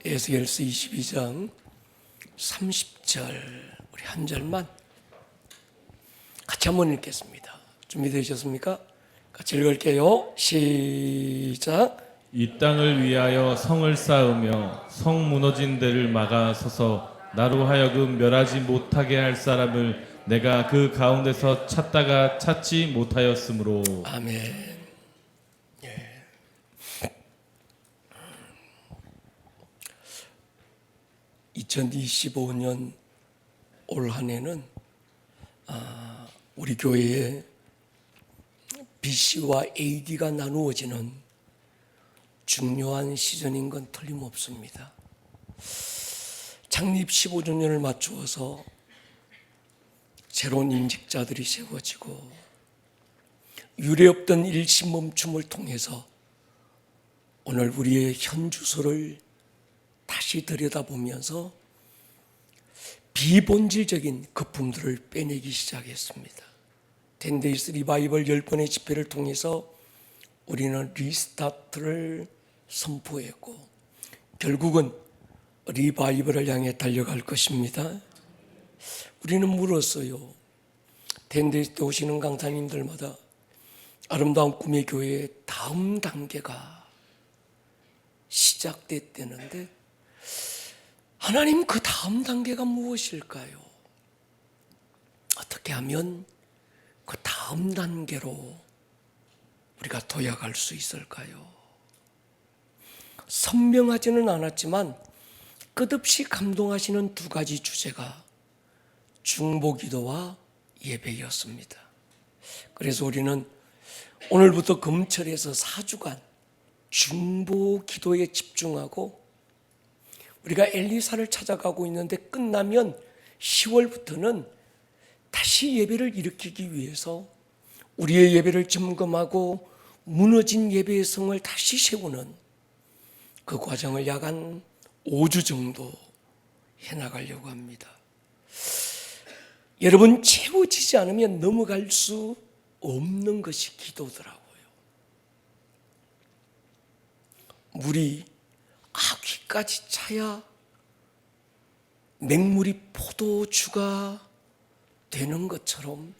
에스겔서 22장 30절 우리 한 절만 같이 한번 읽겠습니다. 준비되셨습니까? 같이 읽을게요. 시작. 이 땅을 위하여 성을 쌓으며 성 무너진 데를 막아 서서 나로 하여금 멸하지 못하게 할 사람을 내가 그 가운데서 찾다가 찾지 못하였으므로. 아멘. 2025년 올 한 해는 우리 교회에 BC와 AD가 나누어지는 중요한 시즌인 건 틀림없습니다. 창립 15주년을 맞추어서 새로운 임직자들이 세워지고 유례없던 일시멈춤을 통해서 오늘 우리의 현 주소를 다시 들여다보면서 비본질적인 거품들을 빼내기 시작했습니다. 10데이스 리바이벌 10번의 집회를 통해서 우리는 리스타트를 선포했고 결국은 리바이벌을 향해 달려갈 것입니다. 우리는 물었어요. 10데이스 때 오시는 강사님들마다 아름다운 꿈의 교회의 다음 단계가 시작됐다는데 하나님 그 다음 단계가 무엇일까요? 어떻게 하면 그 다음 단계로 우리가 도약할 수 있을까요? 선명하지는 않았지만 끝없이 감동하시는 두 가지 주제가 중보기도와 예배였습니다. 그래서 우리는 오늘부터 금철에서 4주간 중보기도에 집중하고 우리가 엘리사를 찾아가고 있는데 끝나면 10월부터는 다시 예배를 일으키기 위해서 우리의 예배를 점검하고 무너진 예배의 성을 다시 세우는 그 과정을 약 한 5주 정도 해나가려고 합니다. 여러분, 채워지지 않으면 넘어갈 수 없는 것이 기도더라고요. 물이 아귀까지 차야 맹물이 포도주가 되는 것처럼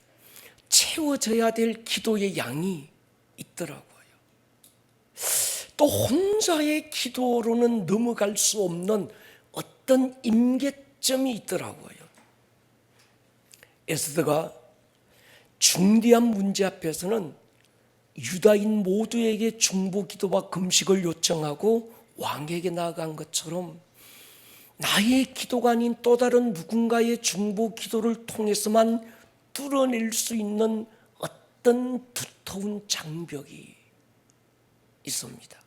채워져야 될 기도의 양이 있더라고요. 또 혼자의 기도로는 넘어갈 수 없는 어떤 임계점이 있더라고요. 에스더가 중대한 문제 앞에서는 유다인 모두에게 중보기도와 금식을 요청하고 왕에게 나아간 것처럼 나의 기도가 아닌 또 다른 누군가의 중보기도를 통해서만 뚫어낼 수 있는 어떤 두터운 장벽이 있습니다.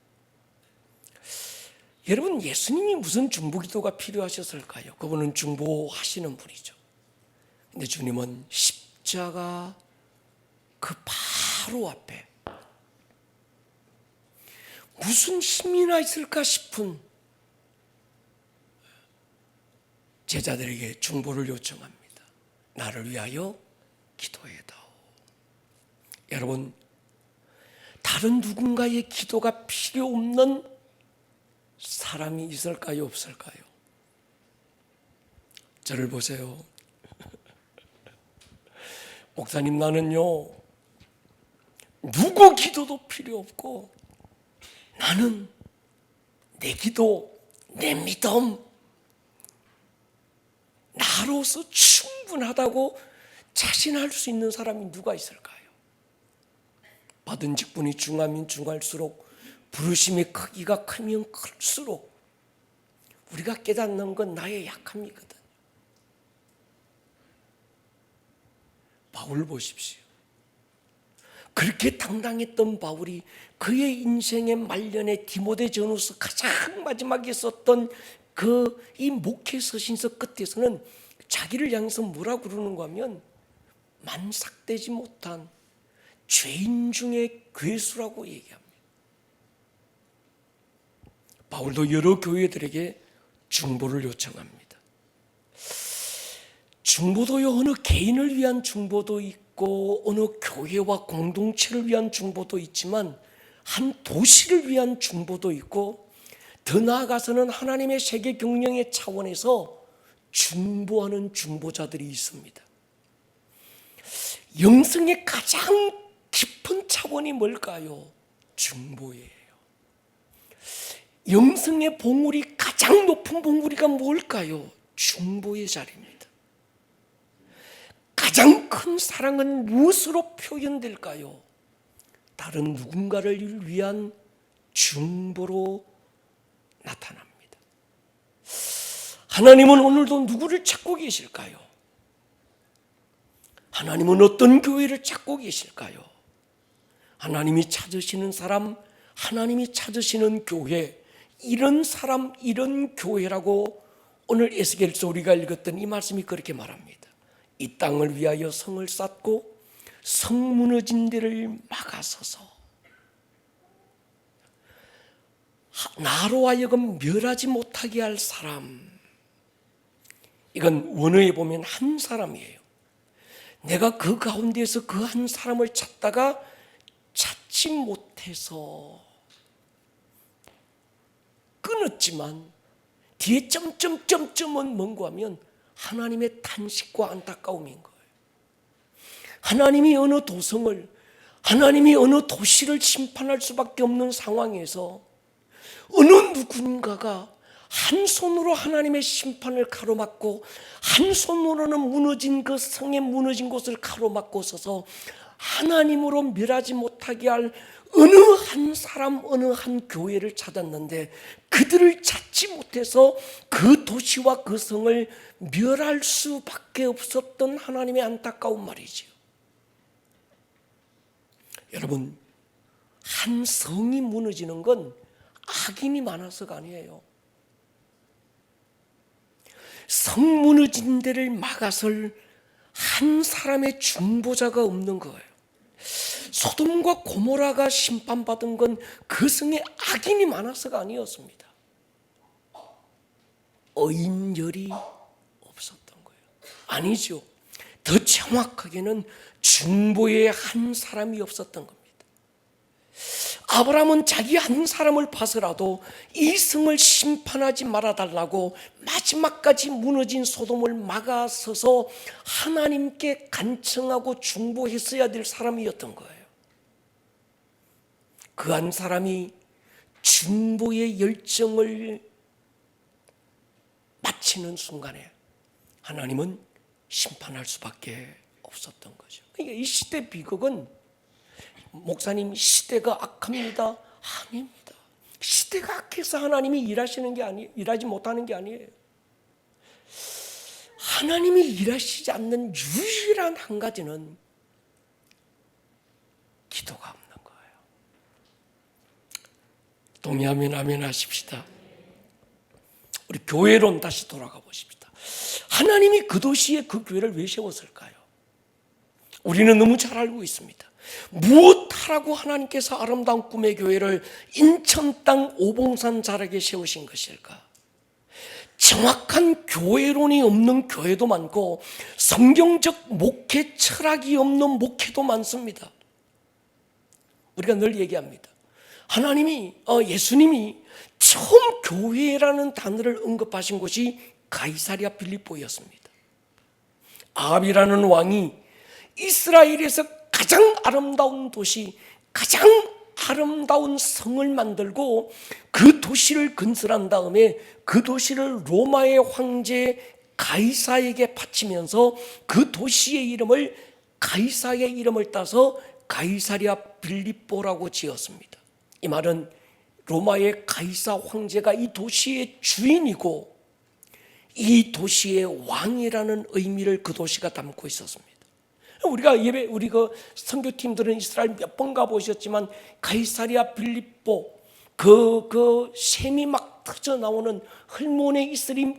여러분, 예수님이 무슨 중보기도가 필요하셨을까요? 그분은 중보하시는 분이죠. 근데 주님은 십자가 그 바로 앞에 무슨 힘이나 있을까 싶은 제자들에게 중보를 요청합니다. 나를 위하여 기도해다오. 여러분, 다른 누군가의 기도가 필요 없는 사람이 있을까요? 없을까요? 저를 보세요. 목사님, 나는요 누구 기도도 필요 없고 나는 내 기도, 내 믿음 나로서 충분하다고 자신할 수 있는 사람이 누가 있을까요? 받은 직분이 중하면 중할수록 부르심의 크기가 크면 클수록 우리가 깨닫는 건 나의 약함이거든요. 바울 보십시오. 그렇게 당당했던 바울이 그의 인생의 말년에 디모데전후서 가장 마지막에 썼던 이 목회 서신서 끝에서는 자기를 향해서 뭐라고 그러는가 하면 만삭되지 못한 죄인 중의 괴수라고 얘기합니다. 바울도 여러 교회들에게 중보를 요청합니다. 중보도요, 어느 개인을 위한 중보도 있고 어느 교회와 공동체를 위한 중보도 있지만 한 도시를 위한 중보도 있고 더 나아가서는 하나님의 세계 경영의 차원에서 중보하는 중보자들이 있습니다. 영성의 가장 깊은 차원이 뭘까요? 중보예요. 영성의 봉우리, 가장 높은 봉우리가 뭘까요? 중보의 자리입니다. 가장 큰 사랑은 무엇으로 표현될까요? 다른 누군가를 위한 중보로 나타납니다. 하나님은 오늘도 누구를 찾고 계실까요? 하나님은 어떤 교회를 찾고 계실까요? 하나님이 찾으시는 사람, 하나님이 찾으시는 교회, 이런 사람, 이런 교회라고 오늘 에스겔서 우리가 읽었던 이 말씀이 그렇게 말합니다. 이 땅을 위하여 성을 쌓고 성 무너진 데를 막아서서 나로 하여금 멸하지 못하게 할 사람. 이건 원어에 보면 한 사람이에요. 내가 그 가운데에서 그 한 사람을 찾다가 찾지 못해서 끊었지만 뒤에 점점점점은 뭔가 하면 하나님의 탄식과 안타까움인 거예요. 하나님이 어느 도성을, 하나님이 어느 도시를 심판할 수밖에 없는 상황에서 어느 누군가가 한 손으로 하나님의 심판을 가로막고 한 손으로는 무너진 그 성에 무너진 곳을 가로막고 서서 하나님으로 멸하지 못하게 할 어느 한 사람, 어느 한 교회를 찾았는데 그들을 찾지 못해서 그 도시와 그 성을 멸할 수밖에 없었던 하나님의 안타까운 말이지요. 여러분, 한 성이 무너지는 건 악인이 많아서가 아니에요. 성 무너진 데를 막아설 한 사람의 중보자가 없는 거예요. 소돔과 고모라가 심판받은 건 그 성에 악인이 많아서가 아니었습니다. 어인열이 없었던 거예요. 아니죠. 더 정확하게는 중보의 한 사람이 없었던 겁니다. 아브라함은 자기 한 사람을 봐서라도 이 성을 심판하지 말아달라고 마지막까지 무너진 소돔을 막아서서 하나님께 간청하고 중보했어야 될 사람이었던 거예요. 그 한 사람이 중보의 열정을 마치는 순간에 하나님은 심판할 수밖에 없었던 거죠. 그러니까 이 시대 비극은 목사님 시대가 악합니다. 아닙니다. 시대가 악해서 하나님이 일하지 못하는 게 아니에요. 하나님이 일하시지 않는 유일한 한 가지는 기도가 없는 거예요. 동의하면 아멘 하십시다. 우리 교회론 다시 돌아가 보십시다. 하나님이 그 도시에 그 교회를 왜 세웠을까요? 우리는 너무 잘 알고 있습니다. 무엇하라고 하나님께서 아름다운 꿈의 교회를 인천 땅 오봉산 자락에 세우신 것일까? 정확한 교회론이 없는 교회도 많고 성경적 목회 철학이 없는 목회도 많습니다. 우리가 늘 얘기합니다. 예수님이 처음 교회라는 단어를 언급하신 곳이 가이사랴 빌립보였습니다. 아합이라는 왕이 이스라엘에서 가장 아름다운 도시, 가장 아름다운 성을 만들고 그 도시를 건설한 다음에 그 도시를 로마의 황제 가이사에게 바치면서 그 도시의 이름을 가이사의 이름을 따서 가이사랴 빌립보라고 지었습니다. 이 말은 로마의 가이사 황제가 이 도시의 주인이고 이 도시의 왕이라는 의미를 그 도시가 담고 있었습니다. 우리 그 선교팀들은 이스라엘 몇 번 가보셨지만 가이사랴 빌립보 그 샘이 막 터져 나오는 흘몬의 이슬이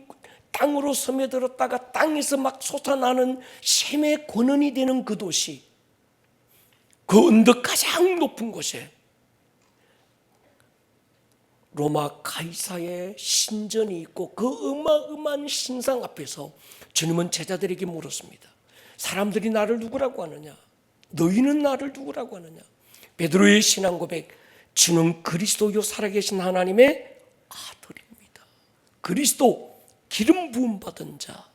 땅으로 스며들었다가 땅에서 막 솟아나는 샘의 권원이 되는 그 도시, 그 언덕 가장 높은 곳에 로마 가이사의 신전이 있고 그 어마어마한 신상 앞에서 주님은 제자들에게 물었습니다. 사람들이 나를 누구라고 하느냐? 너희는 나를 누구라고 하느냐? 베드로의 신앙 고백, 주는 그리스도요 살아계신 하나님의 아들입니다. 그리스도 기름 부음 받은 자,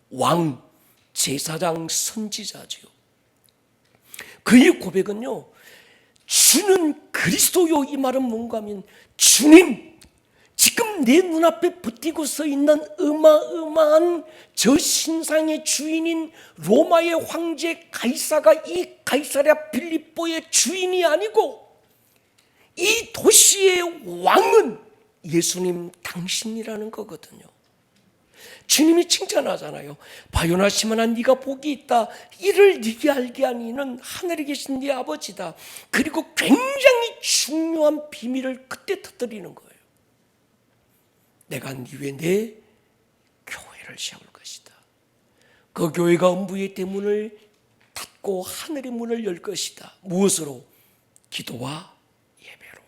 왕, 제사장, 선지자지요. 그의 고백은요, 주는 그리스도요. 이 말은 뭔가 하면, 주님, 지금 내 눈앞에 붙들고 서 있는 어마어마한 저 신상의 주인인 로마의 황제 가이사가 이 가이사랴 빌립보의 주인이 아니고 이 도시의 왕은 예수님 당신이라는 거거든요. 주님이 칭찬하잖아요. 바요나 시몬아, 네가 복이 있다. 이를 네게 알게 하니 이는 하늘에 계신 네 아버지다. 그리고 굉장히 중요한 비밀을 그때 터뜨리는 거예요. 내가 네 위에 내 교회를 세울 것이다. 그 교회가 음부의 대문을 닫고 하늘의 문을 열 것이다. 무엇으로? 기도와 예배로.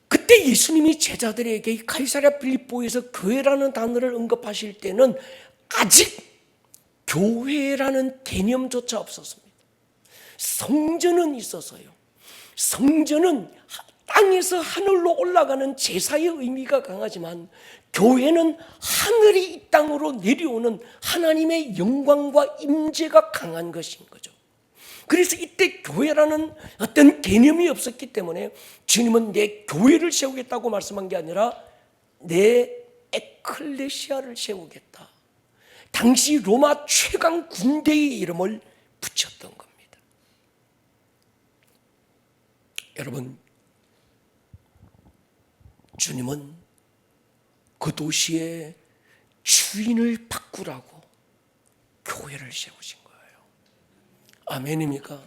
그때 예수님이 제자들에게 가이사랴 빌립보에서 교회라는 단어를 언급하실 때는 아직 교회라는 개념조차 없었습니다. 성전은 있었어요. 성전은 땅에서 하늘로 올라가는 제사의 의미가 강하지만 교회는 하늘이 이 땅으로 내려오는 하나님의 영광과 임재가 강한 것인 거죠. 그래서 이때 교회라는 어떤 개념이 없었기 때문에 주님은 내 교회를 세우겠다고 말씀한 게 아니라 내 에클레시아를 세우겠다. 당시 로마 최강 군대의 이름을 붙였던 겁니다. 여러분, 주님은 그 도시의 주인을 바꾸라고 교회를 세우신 거예요. 아멘입니까?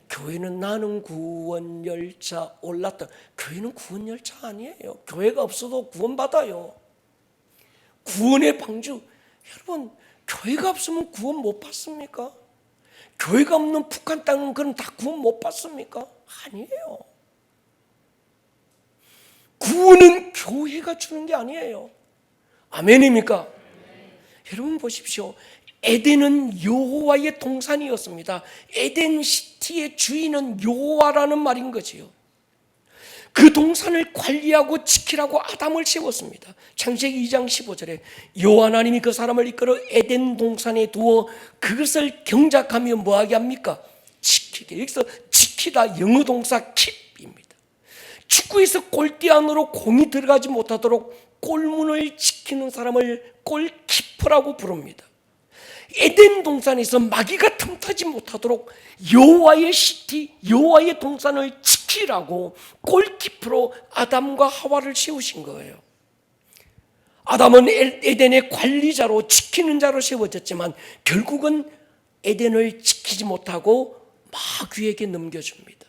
교회는 나는 구원 열차 올랐다. 교회는 구원 열차 아니에요. 교회가 없어도 구원받아요. 구원의 방주. 여러분, 교회가 없으면 구원 못 받습니까? 교회가 없는 북한 땅은 그럼 다 구원 못 받습니까? 아니에요. 구원은 교회가 주는 게 아니에요. 아멘입니까? 여러분 보십시오. 에덴은 여호와의 동산이었습니다. 에덴 시티의 주인은 여호와라는 말인 거지요. 그 동산을 관리하고 지키라고 아담을 세웠습니다. 창세기 2장 15절에 여호와 하나님이 그 사람을 이끌어 에덴 동산에 두어 그것을 경작하며 뭐하게 합니까? 지키게. 여기서 지키다 영어 동사 keep입니다. 축구에서 골대 안으로 공이 들어가지 못하도록 골문을 지키는 사람을 골키퍼라고 부릅니다. 에덴 동산에서 마귀가 틈타지 못하도록 여호와의 시티, 여호와의 동산을 지키라고 골키퍼로 아담과 하와를 세우신 거예요. 아담은 에덴의 관리자로 지키는 자로 세워졌지만 결국은 에덴을 지키지 못하고 마귀에게 넘겨줍니다.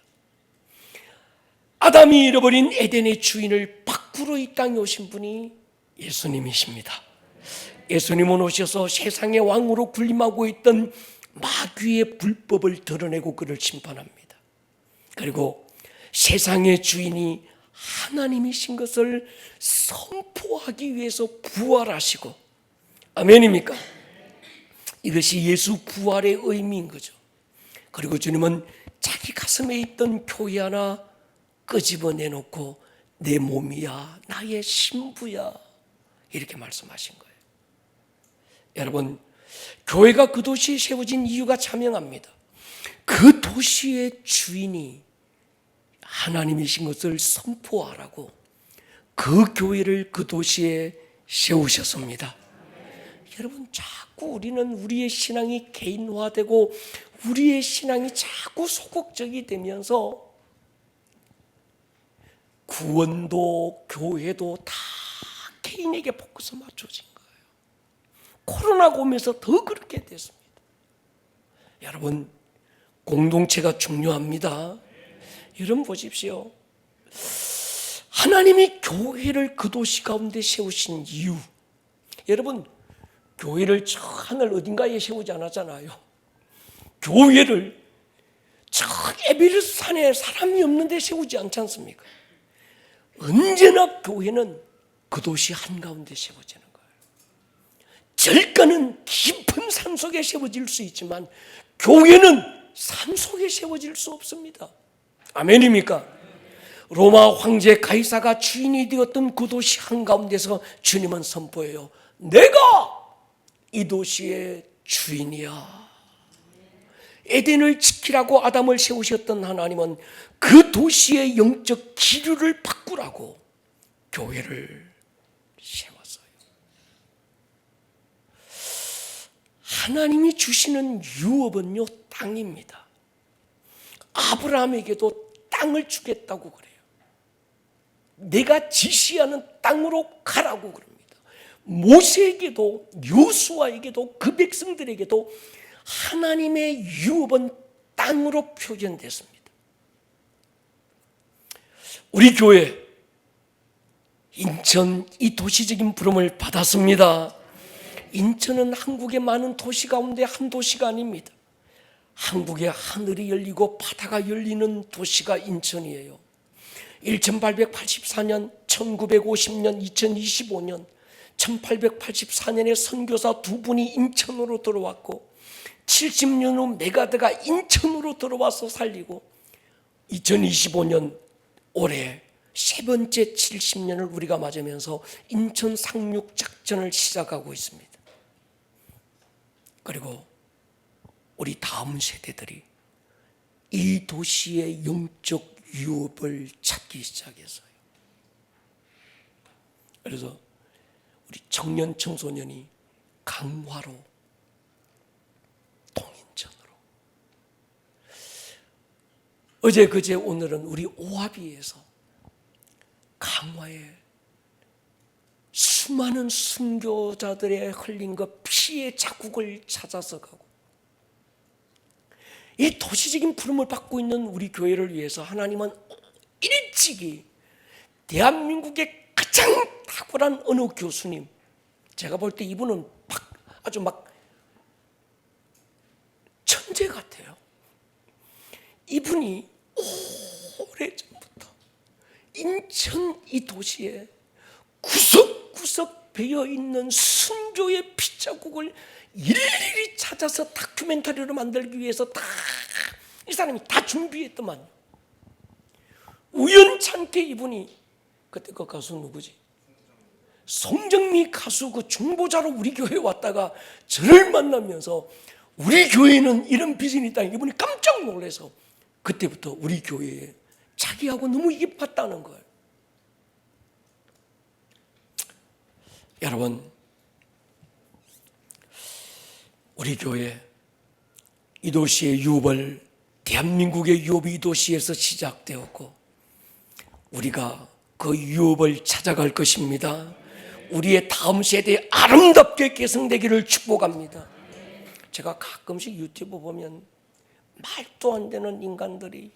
아담이 잃어버린 에덴의 주인을 바꾸러 이 땅에 오신 분이 예수님이십니다. 예수님은 오셔서 세상의 왕으로 군림하고 있던 마귀의 불법을 드러내고 그를 심판합니다. 그리고 세상의 주인이 하나님이신 것을 선포하기 위해서 부활하시고, 아멘입니까? 이것이 예수 부활의 의미인 거죠. 그리고 주님은 자기 가슴에 있던 교회 하나 끄집어내놓고 내 몸이야, 나의 신부야, 이렇게 말씀하신 거예요. 여러분, 교회가 그 도시에 세워진 이유가 자명합니다. 그 도시의 주인이 하나님이신 것을 선포하라고 그 교회를 그 도시에 세우셨습니다. 여러분, 자꾸 우리는 우리의 신앙이 개인화되고 우리의 신앙이 자꾸 소극적이 되면서 구원도 교회도 다 개인에게 포커스 맞춰진 거예요. 코로나가 오면서 더 그렇게 됐습니다. 여러분, 공동체가 중요합니다. 여러분 보십시오. 하나님이 교회를 그 도시 가운데 세우신 이유, 여러분, 교회를 저 하늘 어딘가에 세우지 않았잖아요. 교회를 저 에베레스트 산에 사람이 없는 데 세우지 않지 않습니까? 언제나 교회는 그 도시 한가운데 세워지는 거예요. 절가는 깊은 산 속에 세워질 수 있지만 교회는 산 속에 세워질 수 없습니다. 아멘입니까? 로마 황제 가이사가 주인이 되었던 그 도시 한가운데서 주님은 선포해요. 내가 이 도시의 주인이야. 에덴을 지키라고 아담을 세우셨던 하나님은 그 도시의 영적 기류를 바꾸라고 교회를 세웠어요. 하나님이 주시는 유업은요, 땅입니다. 아브라함에게도 땅을 주겠다고 그래요. 내가 지시하는 땅으로 가라고 그럽니다. 모세에게도 여호수아에게도 그 백성들에게도 하나님의 유업은 땅으로 표현됐습니다. 우리 교회 인천 이 도시적인 부름을 받았습니다. 인천은 한국의 많은 도시 가운데 한 도시가 아닙니다. 한국의 하늘이 열리고 바다가 열리는 도시가 인천이에요. 1884년, 1950년, 2025년 1884년에 선교사 두 분이 인천으로 들어왔고 70년 후 메가드가 인천으로 들어와서 살리고 2025년 올해 세 번째 70년을 우리가 맞으면서 인천 상륙 작전을 시작하고 있습니다. 그리고 우리 다음 세대들이 이 도시의 영적 유업을 찾기 시작했어요. 그래서 우리 청년 청소년이 강화로, 동인천으로, 어제 그제 오늘은 우리 오하비에서 강화에 수많은 순교자들의 흘린 그 피의 자국을 찾아서 가고, 이 도시적인 부름을 받고 있는 우리 교회를 위해서 하나님은 일찍이 대한민국의 가장 탁월한 어느 교수님, 제가 볼 때 이분은 아주 천재 같아요. 이분이 오래전부터 인천 이 도시에 구석구석 배어있는 순교의 피자국을 일일이 찾아서 다큐멘터리로 만들기 위해서 이 사람이 다 준비했더만요. 우연찮게 이분이 그때 그 가수 누구지? 송정미 가수 그 중보자로 우리 교회에 왔다가 저를 만나면서 우리 교회는 이런 비전이 있다. 이분이 깜짝 놀라서 그때부터 우리 교회에 자기하고 너무 이뻤다는 거예요. 여러분, 우리 교회 이 도시의 유업을, 대한민국의 유업이 이 도시에서 시작되었고 우리가 그 유업을 찾아갈 것입니다. 우리의 다음 세대에 아름답게 계승되기를 축복합니다. 제가 가끔씩 유튜브 보면 말도 안 되는 인간들이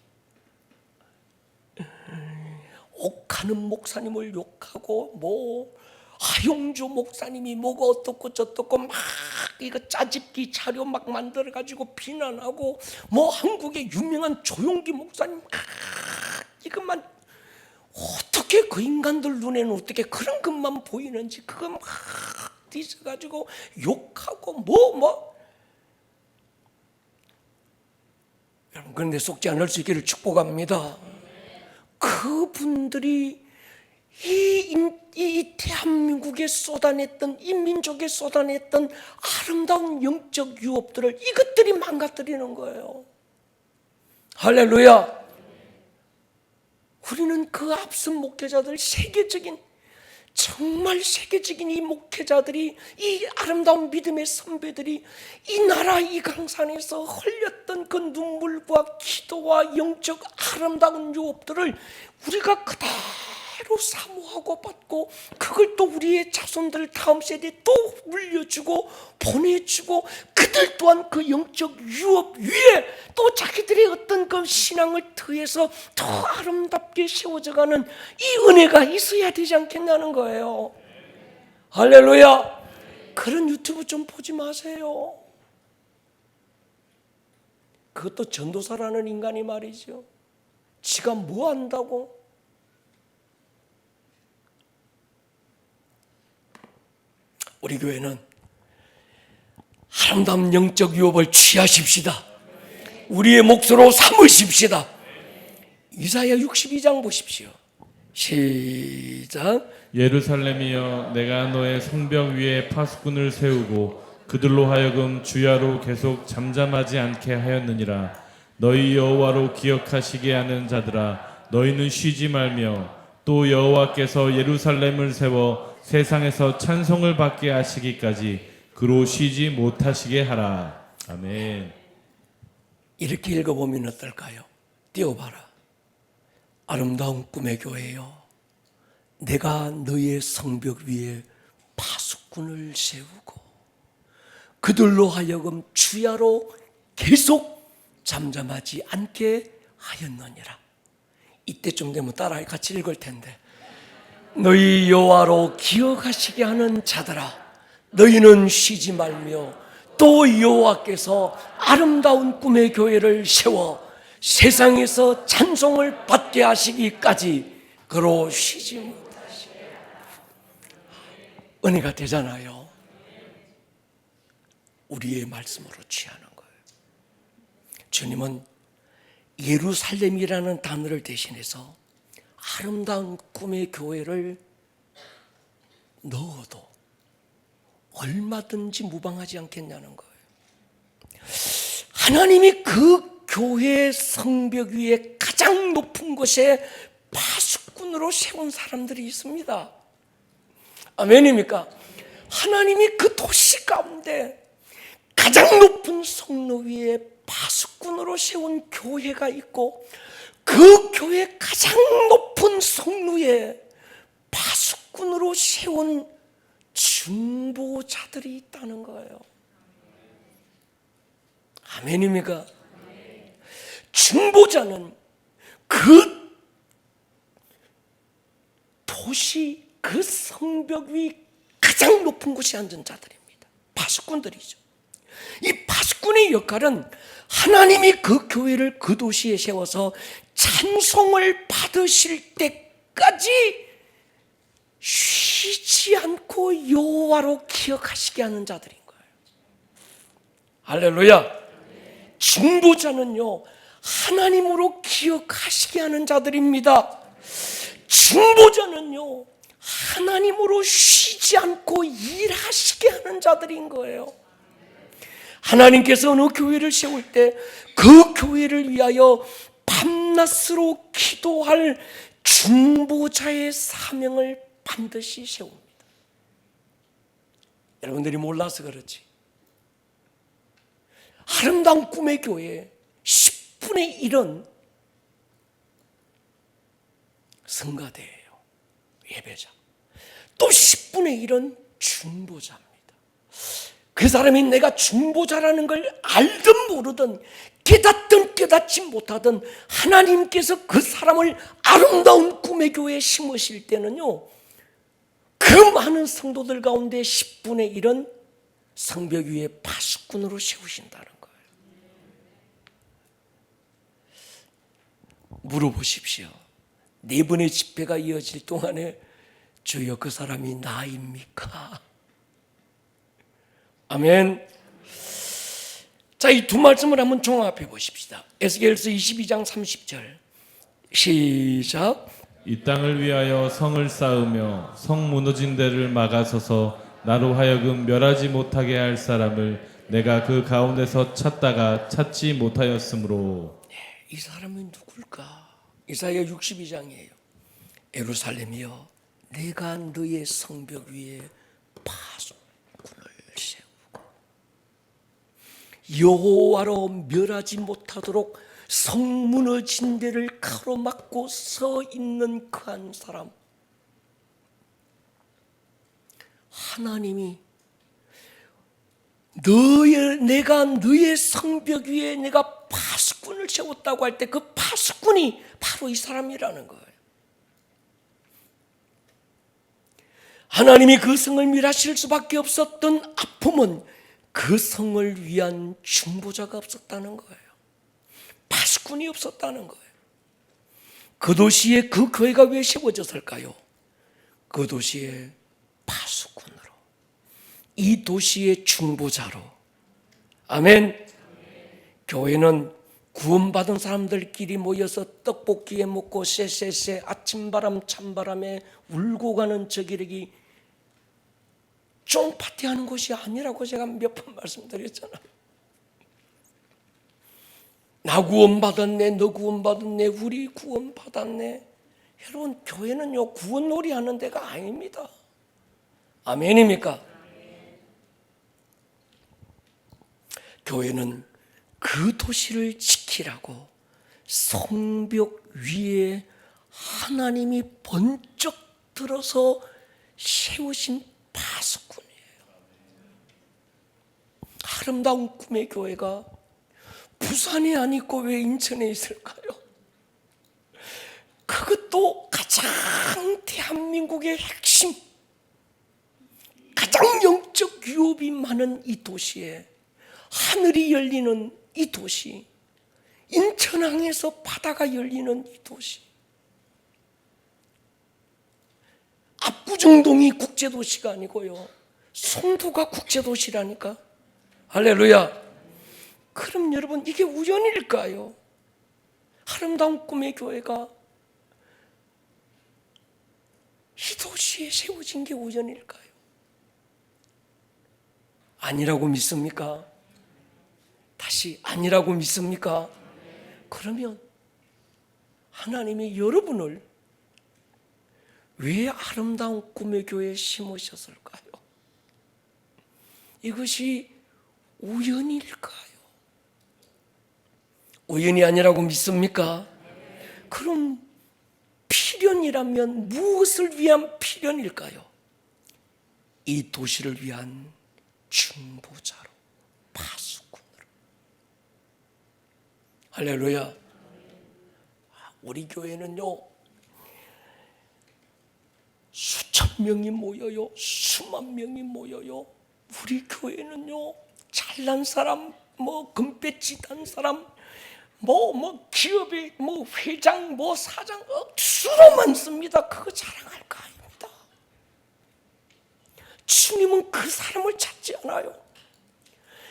옥하는 목사님을 욕하고 하용주 목사님이 뭐가 어떻고 저떻고 막 이거 짜집기 자료 막 만들어 가지고 비난하고 한국의 유명한 조용기 목사님 이것만 어떻게 그 인간들 눈에는 어떻게 그런 것만 보이는지 그거 막 뒤져가지고 욕하고 여러분, 그런데 속지 않을 수 있기를 축복합니다. 그분들이 이 대한민국에 쏟아냈던, 이 민족에 쏟아냈던 아름다운 영적 유업들을 이것들이 망가뜨리는 거예요. 할렐루야. 우리는 그 앞선 목회자들, 정말 세계적인 이 목회자들이, 이 아름다운 믿음의 선배들이 이 나라 이 강산에서 흘렸던 그 눈물과 기도와 영적 아름다운 유업들을 우리가 그대로 사모하고 받고 그걸 또 우리의 자손들 다음 세대에 또 물려주고 보내주고 그들 또한 그 영적 유업 위에 또 자기들의 어떤 그 신앙을 더해서 더 아름답게 세워져가는 이 은혜가 있어야 되지 않겠냐는 거예요. 할렐루야. 그런 유튜브 좀 보지 마세요. 그것도 전도사라는 인간이 말이죠. 지가 뭐 안다고? 우리 교회는 아름다운 영적 유업을 취하십시다. 우리의 몫으로 삼으십시다. 이사야 62장 보십시오. 시작. 예루살렘이여 내가 너의 성벽 위에 파수꾼을 세우고 그들로 하여금 주야로 계속 잠잠하지 않게 하였느니라. 너희 여호와로 기억하시게 하는 자들아 너희는 쉬지 말며 또 여호와께서 예루살렘을 세워 세상에서 찬송을 받게 하시기까지 그로 쉬지 못하시게 하라. 아멘. 이렇게 읽어보면 어떨까요? 띄워봐라. 아름다운 꿈의 교회여, 내가 너의 성벽 위에 파수꾼을 세우고 그들로 하여금 주야로 계속 잠잠하지 않게 하였느니라. 이때쯤 되면 따라 같이 읽을 텐데, 너희 여호와로 기억하시게 하는 자들아 너희는 쉬지 말며 또 여호와께서 아름다운 꿈의 교회를 세워 세상에서 찬송을 받게 하시기까지 그로 쉬지 못하시게. 은혜가 되잖아요. 우리의 말씀으로 취하는 거예요. 주님은 예루살렘이라는 단어를 대신해서 아름다운 꿈의 교회를 넣어도 얼마든지 무방하지 않겠냐는 거예요. 하나님이 그 교회의 성벽 위에 가장 높은 곳에 파수꾼으로 세운 사람들이 있습니다. 아멘입니까? 하나님이 그 도시 가운데 가장 높은 성로 위에 파수꾼으로 세운 교회가 있고 그 교회 가장 높은 성루에 파수꾼으로 세운 중보자들이 있다는 거예요. 아멘입니까? 중보자는 그 도시 그 성벽 위 가장 높은 곳에 앉은 자들입니다. 파수꾼들이죠. 이 파수꾼의 역할은 하나님이 그 교회를 그 도시에 세워서 찬송을 받으실 때까지 쉬지 않고 여호와로 기억하시게 하는 자들인 거예요. 할렐루야. 중보자는요 하나님으로 기억하시게 하는 자들입니다. 중보자는요 하나님으로 쉬지 않고 일하시게 하는 자들인 거예요. 하나님께서 어느 교회를 세울 때 그 교회를 위하여 밤낮으로 기도할 중보자의 사명을 반드시 세웁니다. 여러분들이 몰라서 그렇지 아름다운 꿈의 교회 10분의 1은 성가대예요. 예배자. 또 10분의 1은 중보자입니다. 그 사람이 내가 중보자라는 걸 알든 모르든 깨닫든 깨닫지 못하든 하나님께서 그 사람을 아름다운 꿈의 교회에 심으실 때는요 그 많은 성도들 가운데 10분의 1은 성벽 위에 파수꾼으로 세우신다는 거예요. 물어보십시오. 4번의 집회가 이어질 동안에 주여 그 사람이 나입니까? 아멘. 자, 이 두 말씀을 한번 종합해 보십시다. 에스겔서 22장 30절 시작. 이 땅을 위하여 성을 쌓으며 성 무너진 데를 막아서서 나로 하여금 멸하지 못하게 할 사람을 내가 그 가운데서 찾다가 찾지 못하였으므로. 이 사람은 누굴까? 이사야 62장이에요. 예루살렘이여 내가 너의 성벽 위에 파수꾼을 세우고 여호와로 멸하지 못하도록 성 무너진 데를 가로막고 서 있는 그 한 사람. 하나님이 내가 너의 성벽 위에 내가 파수꾼을 세웠다고 할 때 그 파수꾼이 바로 이 사람이라는 거예요. 하나님이 그 성을 멸하실 수밖에 없었던 아픔은 그 성을 위한 중보자가 없었다는 거예요. 파수꾼이 없었다는 거예요. 그 도시에 그 교회가 왜 세워졌을까요? 그 도시의 파수꾼으로, 이 도시의 중보자로. 아멘. 교회는 구원받은 사람들끼리 모여서 떡볶이에 먹고 쎄쎄쎄 아침바람 찬바람에 울고 가는 저 기력이 쫑파티하는 곳이 아니라고 제가 몇 번 말씀드렸잖아요. 나 구원받았네, 너 구원받았네, 우리 구원받았네. 여러분, 교회는요 구원놀이 하는 데가 아닙니다. 아멘입니까? 교회는 그 도시를 지키라고 성벽 위에 하나님이 번쩍 들어서 세우신 파수꾼이에요. 아름다운 꿈의 교회가 부산에 안 있고 왜 인천에 있을까요? 그것도 가장 대한민국의 핵심, 가장 영적 유업이 많은 이 도시에, 하늘이 열리는 이 도시, 인천항에서 바다가 열리는 이 도시, 압구정동이 국제도시가 아니고요 송도가 국제도시라니까. 할렐루야. 그럼 여러분, 이게 우연일까요? 아름다운 꿈의 교회가 이 도시에 세워진 게 우연일까요? 아니라고 믿습니까? 다시 아니라고 믿습니까? 그러면 하나님이 여러분을 왜 아름다운 꿈의 교회에 심으셨을까요? 이것이 우연일까요? 우연이 아니라고 믿습니까? 그럼 필연이라면 무엇을 위한 필연일까요? 이 도시를 위한 중보자로, 파수꾼으로. 할렐루야. 우리 교회는요 수천 명이 모여요, 수만 명이 모여요. 우리 교회는요 잘난 사람, 금배지 단 사람, 기업의 회장, 사장 억수로 많습니다. 그거 자랑할 거 아닙니다. 주님은 그 사람을 찾지 않아요.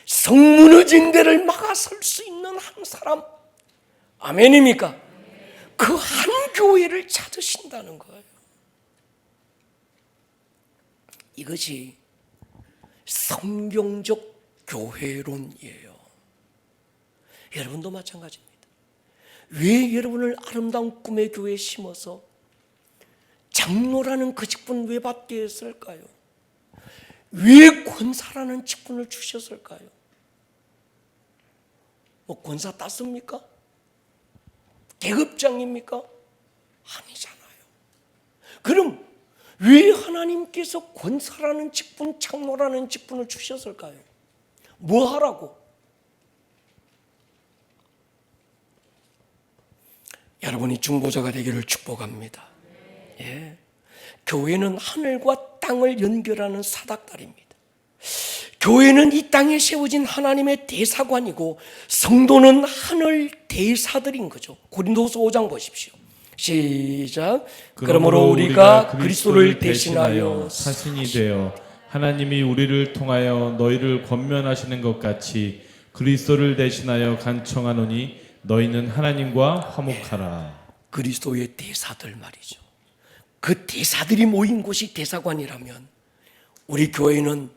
성 무너진 데를 막아설 수 있는 한 사람, 아멘입니까? 그 한 교회를 찾으신다는 거예요. 이것이 성경적 교회론이에요. 여러분도 마찬가지입니다. 왜 여러분을 아름다운 꿈의 교회에 심어서 장로라는 그 직분 왜 받게 했을까요? 왜 권사라는 직분을 주셨을까요? 권사 땄습니까? 계급장입니까? 아니잖아요. 그럼 왜 하나님께서 권사라는 직분, 장로라는 직분을 주셨을까요? 뭐 하라고? 여러분이 중보자가 되기를 축복합니다. 예. 교회는 하늘과 땅을 연결하는 사닥다리입니다. 교회는 이 땅에 세워진 하나님의 대사관이고 성도는 하늘 대사들인 거죠. 고린도서 5장 보십시오. 시작. 그러므로 우리가 그리스도를 대신하여 사신이 되어 하나님이 우리를 통하여 너희를 권면하시는 것 같이 그리스도를 대신하여 간청하노니 너희는 하나님과 화목하라. 그리스도의 대사들 말이죠. 그 대사들이 모인 곳이 대사관이라면 우리 교회는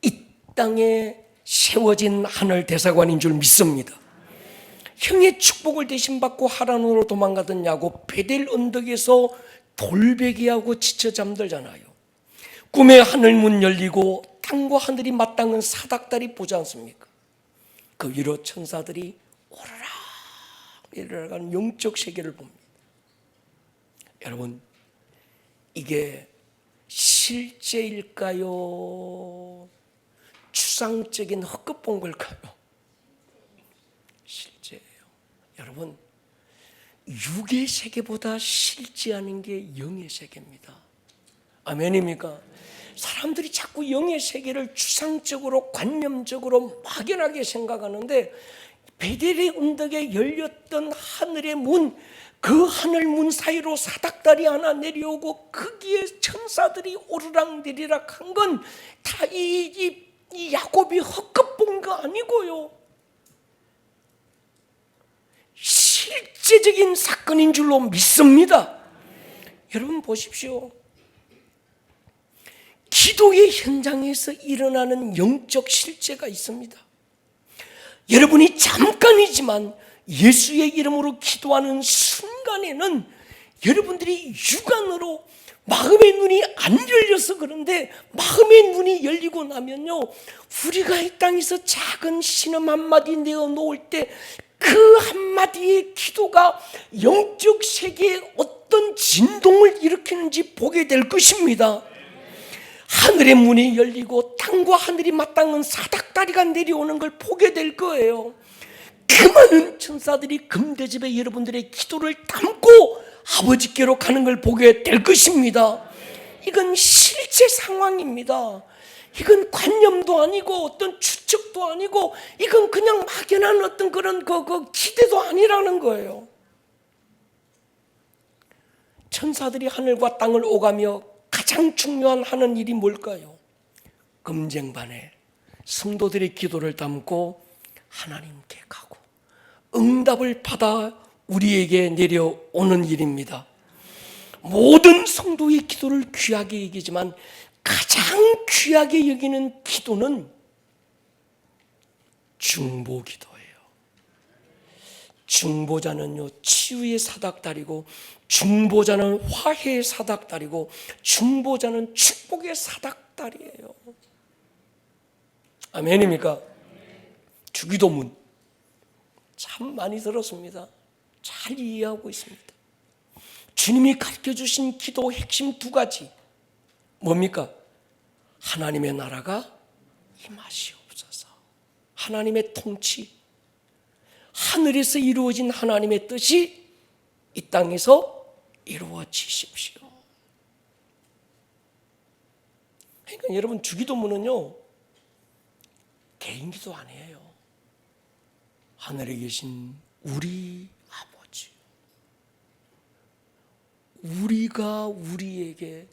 이 땅에 세워진 하늘 대사관인 줄 믿습니다. 형의 축복을 대신 받고 하란으로 도망가던 야곱, 베델 언덕에서 돌베개하고 지쳐 잠들잖아요. 꿈의 하늘문 열리고 땅과 하늘이 맞닿은 사닥다리 보지 않습니까? 그 위로 천사들이 오르락 내려가는 영적 세계를 봅니다. 여러분, 이게 실제일까요? 추상적인 헛것 본 걸까요? 실제예요. 여러분, 육의 세계보다 실제하는 게 영의 세계입니다. 아멘입니까? 사람들이 자꾸 영의 세계를 추상적으로, 관념적으로 막연하게 생각하는데 베델의 언덕에 열렸던 하늘의 문, 그 하늘 문 사이로 사닥다리 하나 내려오고 거기에 천사들이 오르락내리락 한 건 다 이 야곱이 헛것 본 거 아니고요. 실제적인 사건인 줄로 믿습니다. 여러분 보십시오. 기도의 현장에서 일어나는 영적 실제가 있습니다. 여러분이 잠깐이지만 예수의 이름으로 기도하는 순간에는 여러분들이 육안으로 마음의 눈이 안 열려서 그런데 마음의 눈이 열리고 나면요, 우리가 이 땅에서 작은 신음 한마디 내어 놓을 때 그 한마디의 기도가 영적 세계에 어떤 진동을 일으키는지 보게 될 것입니다. 하늘의 문이 열리고 땅과 하늘이 맞닿는 사닥다리가 내려오는 걸 보게 될 거예요. 그 많은 천사들이 금대접에 여러분들의 기도를 담고 아버지께로 가는 걸 보게 될 것입니다. 이건 실제 상황입니다. 이건 관념도 아니고 어떤 추측도 아니고 이건 그냥 막연한 어떤 그런 기대도 아니라는 거예요. 천사들이 하늘과 땅을 오가며 가장 중요한 하는 일이 뭘까요? 금쟁반에 성도들의 기도를 담고 하나님께 가고 응답을 받아 우리에게 내려오는 일입니다. 모든 성도의 기도를 귀하게 여기지만 가장 귀하게 여기는 기도는 중보기도예요. 중보자는요, 치유의 사닥다리고, 중보자는 화해의 사닥다리고, 중보자는 축복의 사닥다리예요. 아멘입니까? 주기도문 참 많이 들었습니다. 잘 이해하고 있습니다. 주님이 가르쳐주신 기도 핵심 두 가지 뭡니까? 하나님의 나라가 임하시옵소서. 하나님의 통치, 하늘에서 이루어진 하나님의 뜻이 이 땅에서 이루어지십시오. 그러니까 여러분, 주기도문은요, 개인기도 아니에요. 하늘에 계신 우리 아버지, 우리가 우리에게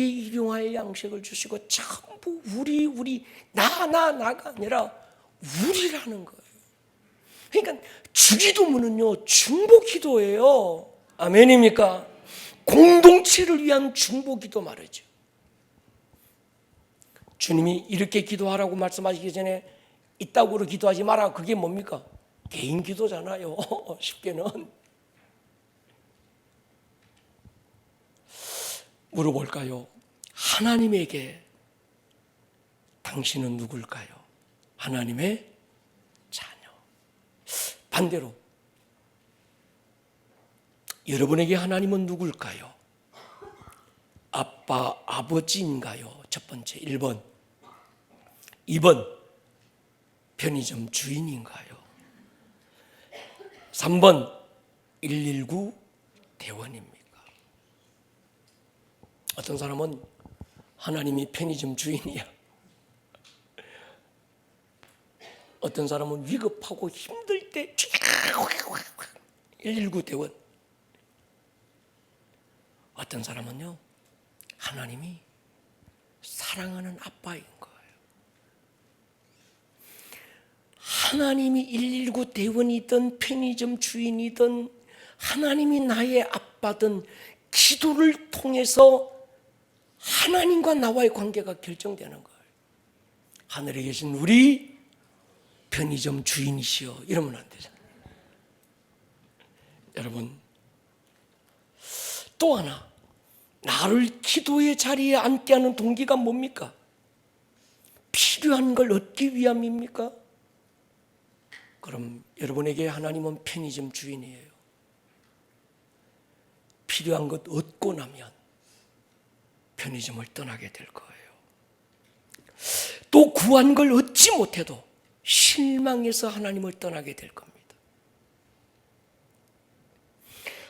일용할 양식을 주시고 전부 나가 아니라 우리라는 거예요. 그러니까 주기도문은요, 중보기도예요. 아멘입니까? 공동체를 위한 중보기도 말이죠. 주님이 이렇게 기도하라고 말씀하시기 전에 이따구로 기도하지 마라. 그게 뭡니까? 개인 기도잖아요. 쉽게는. 물어볼까요? 하나님에게 당신은 누굴까요? 하나님의 자녀. 반대로 여러분에게 하나님은 누굴까요? 아빠, 아버지인가요? 첫 번째 1번. 2번 편의점 주인인가요? 3번 119 대원입니까? 어떤 사람은 하나님이 편의점 주인이야. 어떤 사람은 위급하고 힘들 때 119 대원. 어떤 사람은요, 하나님이 사랑하는 아빠인 거예요. 하나님이 119 대원이든 편의점 주인이든 하나님이 나의 아빠든 기도를 통해서 하나님과 나와의 관계가 결정되는 거예요. 하늘에 계신 우리 편의점 주인이시여 이러면 안 되잖아요. 여러분, 또 하나, 나를 기도의 자리에 앉게 하는 동기가 뭡니까? 필요한 걸 얻기 위함입니까? 그럼 여러분에게 하나님은 편의점 주인이에요. 필요한 것 얻고 나면 편의점을 떠나게 될 거예요. 또 구한 걸 얻지 못해도 실망해서 하나님을 떠나게 될 겁니다.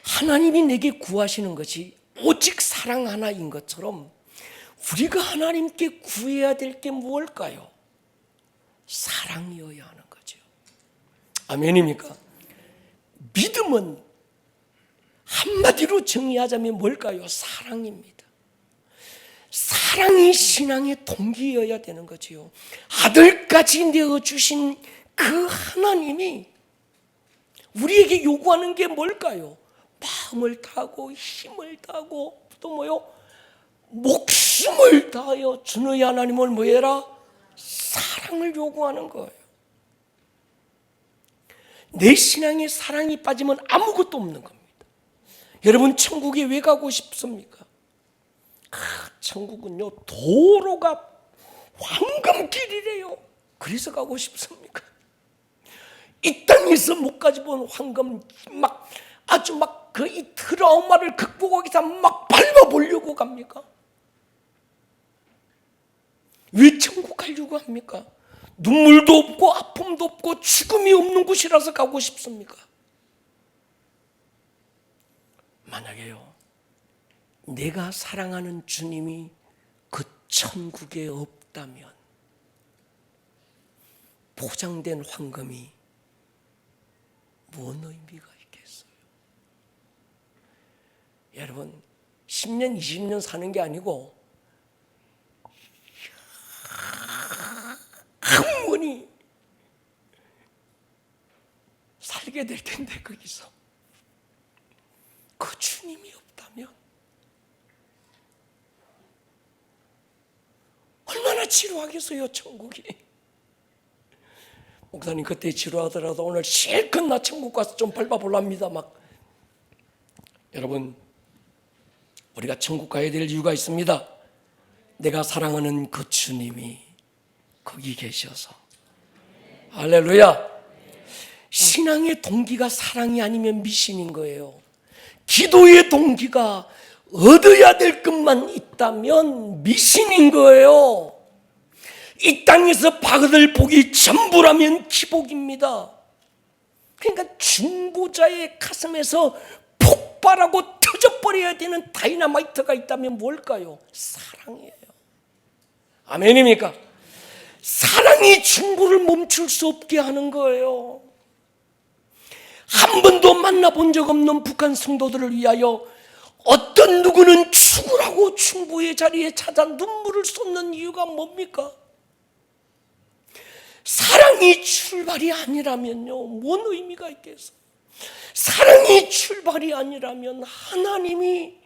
하나님이 내게 구하시는 것이 오직 사랑 하나인 것처럼 우리가 하나님께 구해야 될 게 무엇일까요? 사랑이어야 하는 거죠. 아멘입니까? 믿음은 한마디로 정의하자면 뭘까요? 사랑입니다. 사랑이 신앙의 동기여야 되는 거지요. 아들까지 내어주신 그 하나님이 우리에게 요구하는 게 뭘까요? 마음을 다하고 힘을 다하고 또 뭐요? 목숨을 다하여 주 너희 하나님을 뭐해라? 사랑을 요구하는 거예요. 내 신앙에 사랑이 빠지면 아무것도 없는 겁니다. 여러분, 천국에 왜 가고 싶습니까? 천국은요, 도로가 황금길이래요. 그래서 가고 싶습니까? 이 땅에서 못 가져본 황금, 아주 그 이 트라우마를 극복하기 위해서 막 밟아보려고 갑니까? 왜 천국 가려고 합니까? 눈물도 없고 아픔도 없고 죽음이 없는 곳이라서 가고 싶습니까? 만약에요, 내가 사랑하는 주님이 그 천국에 없다면 포장된 황금이 뭔 의미가 있겠어요? 여러분, 10년, 20년 사는 게 아니고 영원히 살게 될 텐데, 거기서 그 주님이 없다면 얼마나 지루하겠어요, 천국이. 목사님, 그때 지루하더라도 오늘 실컷 나 천국 가서 좀 밟아볼랍니다. 여러분, 우리가 천국 가야 될 이유가 있습니다. 내가 사랑하는 그 주님이 거기 계셔서. 할렐루야. 신앙의 동기가 사랑이 아니면 미신인 거예요. 기도의 동기가 얻어야 될 것만 있다면 미신인 거예요. 이 땅에서 받을 복이 전부라면 기복입니다. 그러니까 중보자의 가슴에서 폭발하고 터져버려야 되는 다이너마이트가 있다면 뭘까요? 사랑이에요. 아멘입니까? 사랑이 중보를 멈출 수 없게 하는 거예요. 한 번도 만나본 적 없는 북한 성도들을 위하여 어떤 누구는 죽으라고 중보의 자리에 찾아 눈물을 쏟는 이유가 뭡니까? 사랑이 출발이 아니라면요, 뭔 의미가 있겠어요? 사랑이 출발이 아니라면 하나님이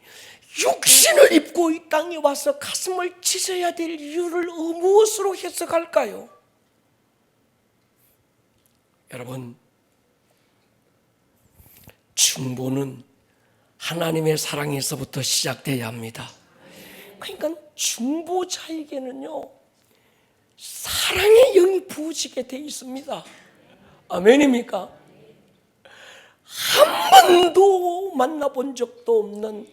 육신을 입고 이 땅에 와서 가슴을 찢어야 될 이유를 무엇으로 해석할까요? 여러분, 중보는 하나님의 사랑에서부터 시작돼야 합니다. 그러니까 중보자에게는요, 사랑의 영이 부어지게 돼 있습니다. 아멘입니까? 한 번도 만나본 적도 없는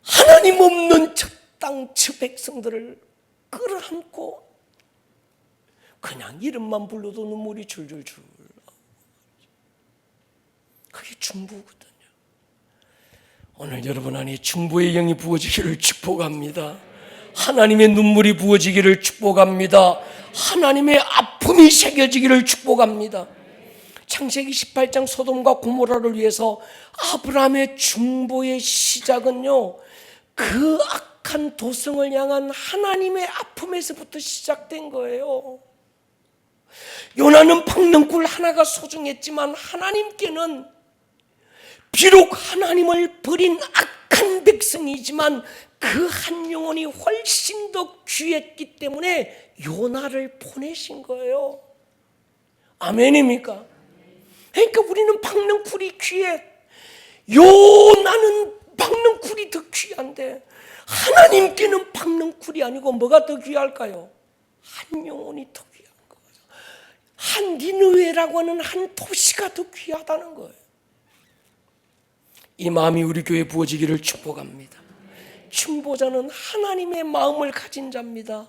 하나님 없는 저 땅 저 백성들을 끌어안고 그냥 이름만 불러도 눈물이 줄줄줄. 그게 중보거든요. 오늘 여러분 안에 중보의 영이 부어지기를 축복합니다. 하나님의 눈물이 부어지기를 축복합니다. 하나님의 아픔이 새겨지기를 축복합니다. 창세기 18장 소돔과 고모라를 위해서 아브라함의 중보의 시작은요, 그 악한 도성을 향한 하나님의 아픔에서부터 시작된 거예요. 요나는 박능굴 하나가 소중했지만 하나님께는 비록 하나님을 버린 악한 백성이지만 그 한 영혼이 훨씬 더 귀했기 때문에 요나를 보내신 거예요. 아멘입니까? 그러니까 우리는 박능굴이 귀해. 요나는 박능굴이 더 귀한데 하나님께는 박능굴이 아니고 뭐가 더 귀할까요? 한 영혼이 더 귀한 거예요. 한 니느웨라고 하는 한 도시가 더 귀하다는 거예요. 이 마음이 우리 교회에 부어지기를 축복합니다. 중보자는 하나님의 마음을 가진 자입니다.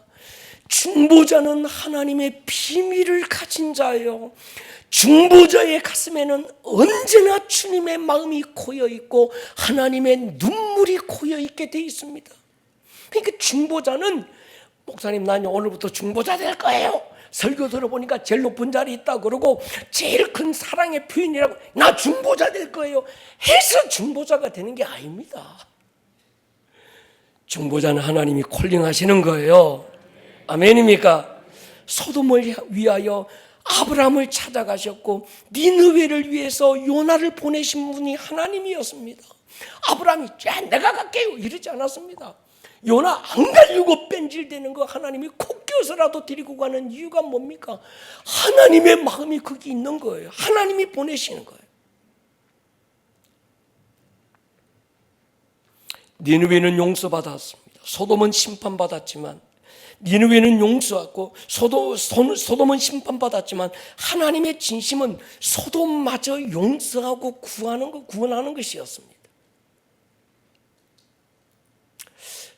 중보자는 하나님의 비밀을 가진 자예요. 중보자의 가슴에는 언제나 주님의 마음이 고여 있고 하나님의 눈물이 고여 있게 돼 있습니다. 그러니까 중보자는, 목사님 난 오늘부터 중보자 될 거예요. 설교 들어보니까 제일 높은 자리 있다 그러고 제일 큰 사랑의 표현이라고 나 중보자 될 거예요 해서 중보자가 되는 게 아닙니다. 중보자는 하나님이 콜링하시는 거예요. 아멘입니까? 소돔을 위하여 아브라함을 찾아가셨고 니느웨를 위해서 요나를 보내신 분이 하나님이었습니다. 아브라함이 내가 갈게요 이러지 않았습니다. 요나 안 가려고 뺀질대는 거 하나님이 콕 껴서라도 데리고 가는 이유가 뭡니까? 하나님의 마음이 거기 있는 거예요. 하나님이 보내시는 거예요. 니느웨는 용서받았습니다. 소돔은 심판받았지만, 니느웨는 용서하고 소돔은 심판받았지만 하나님의 진심은 소돔마저 용서하고 구원하는 것이었습니다.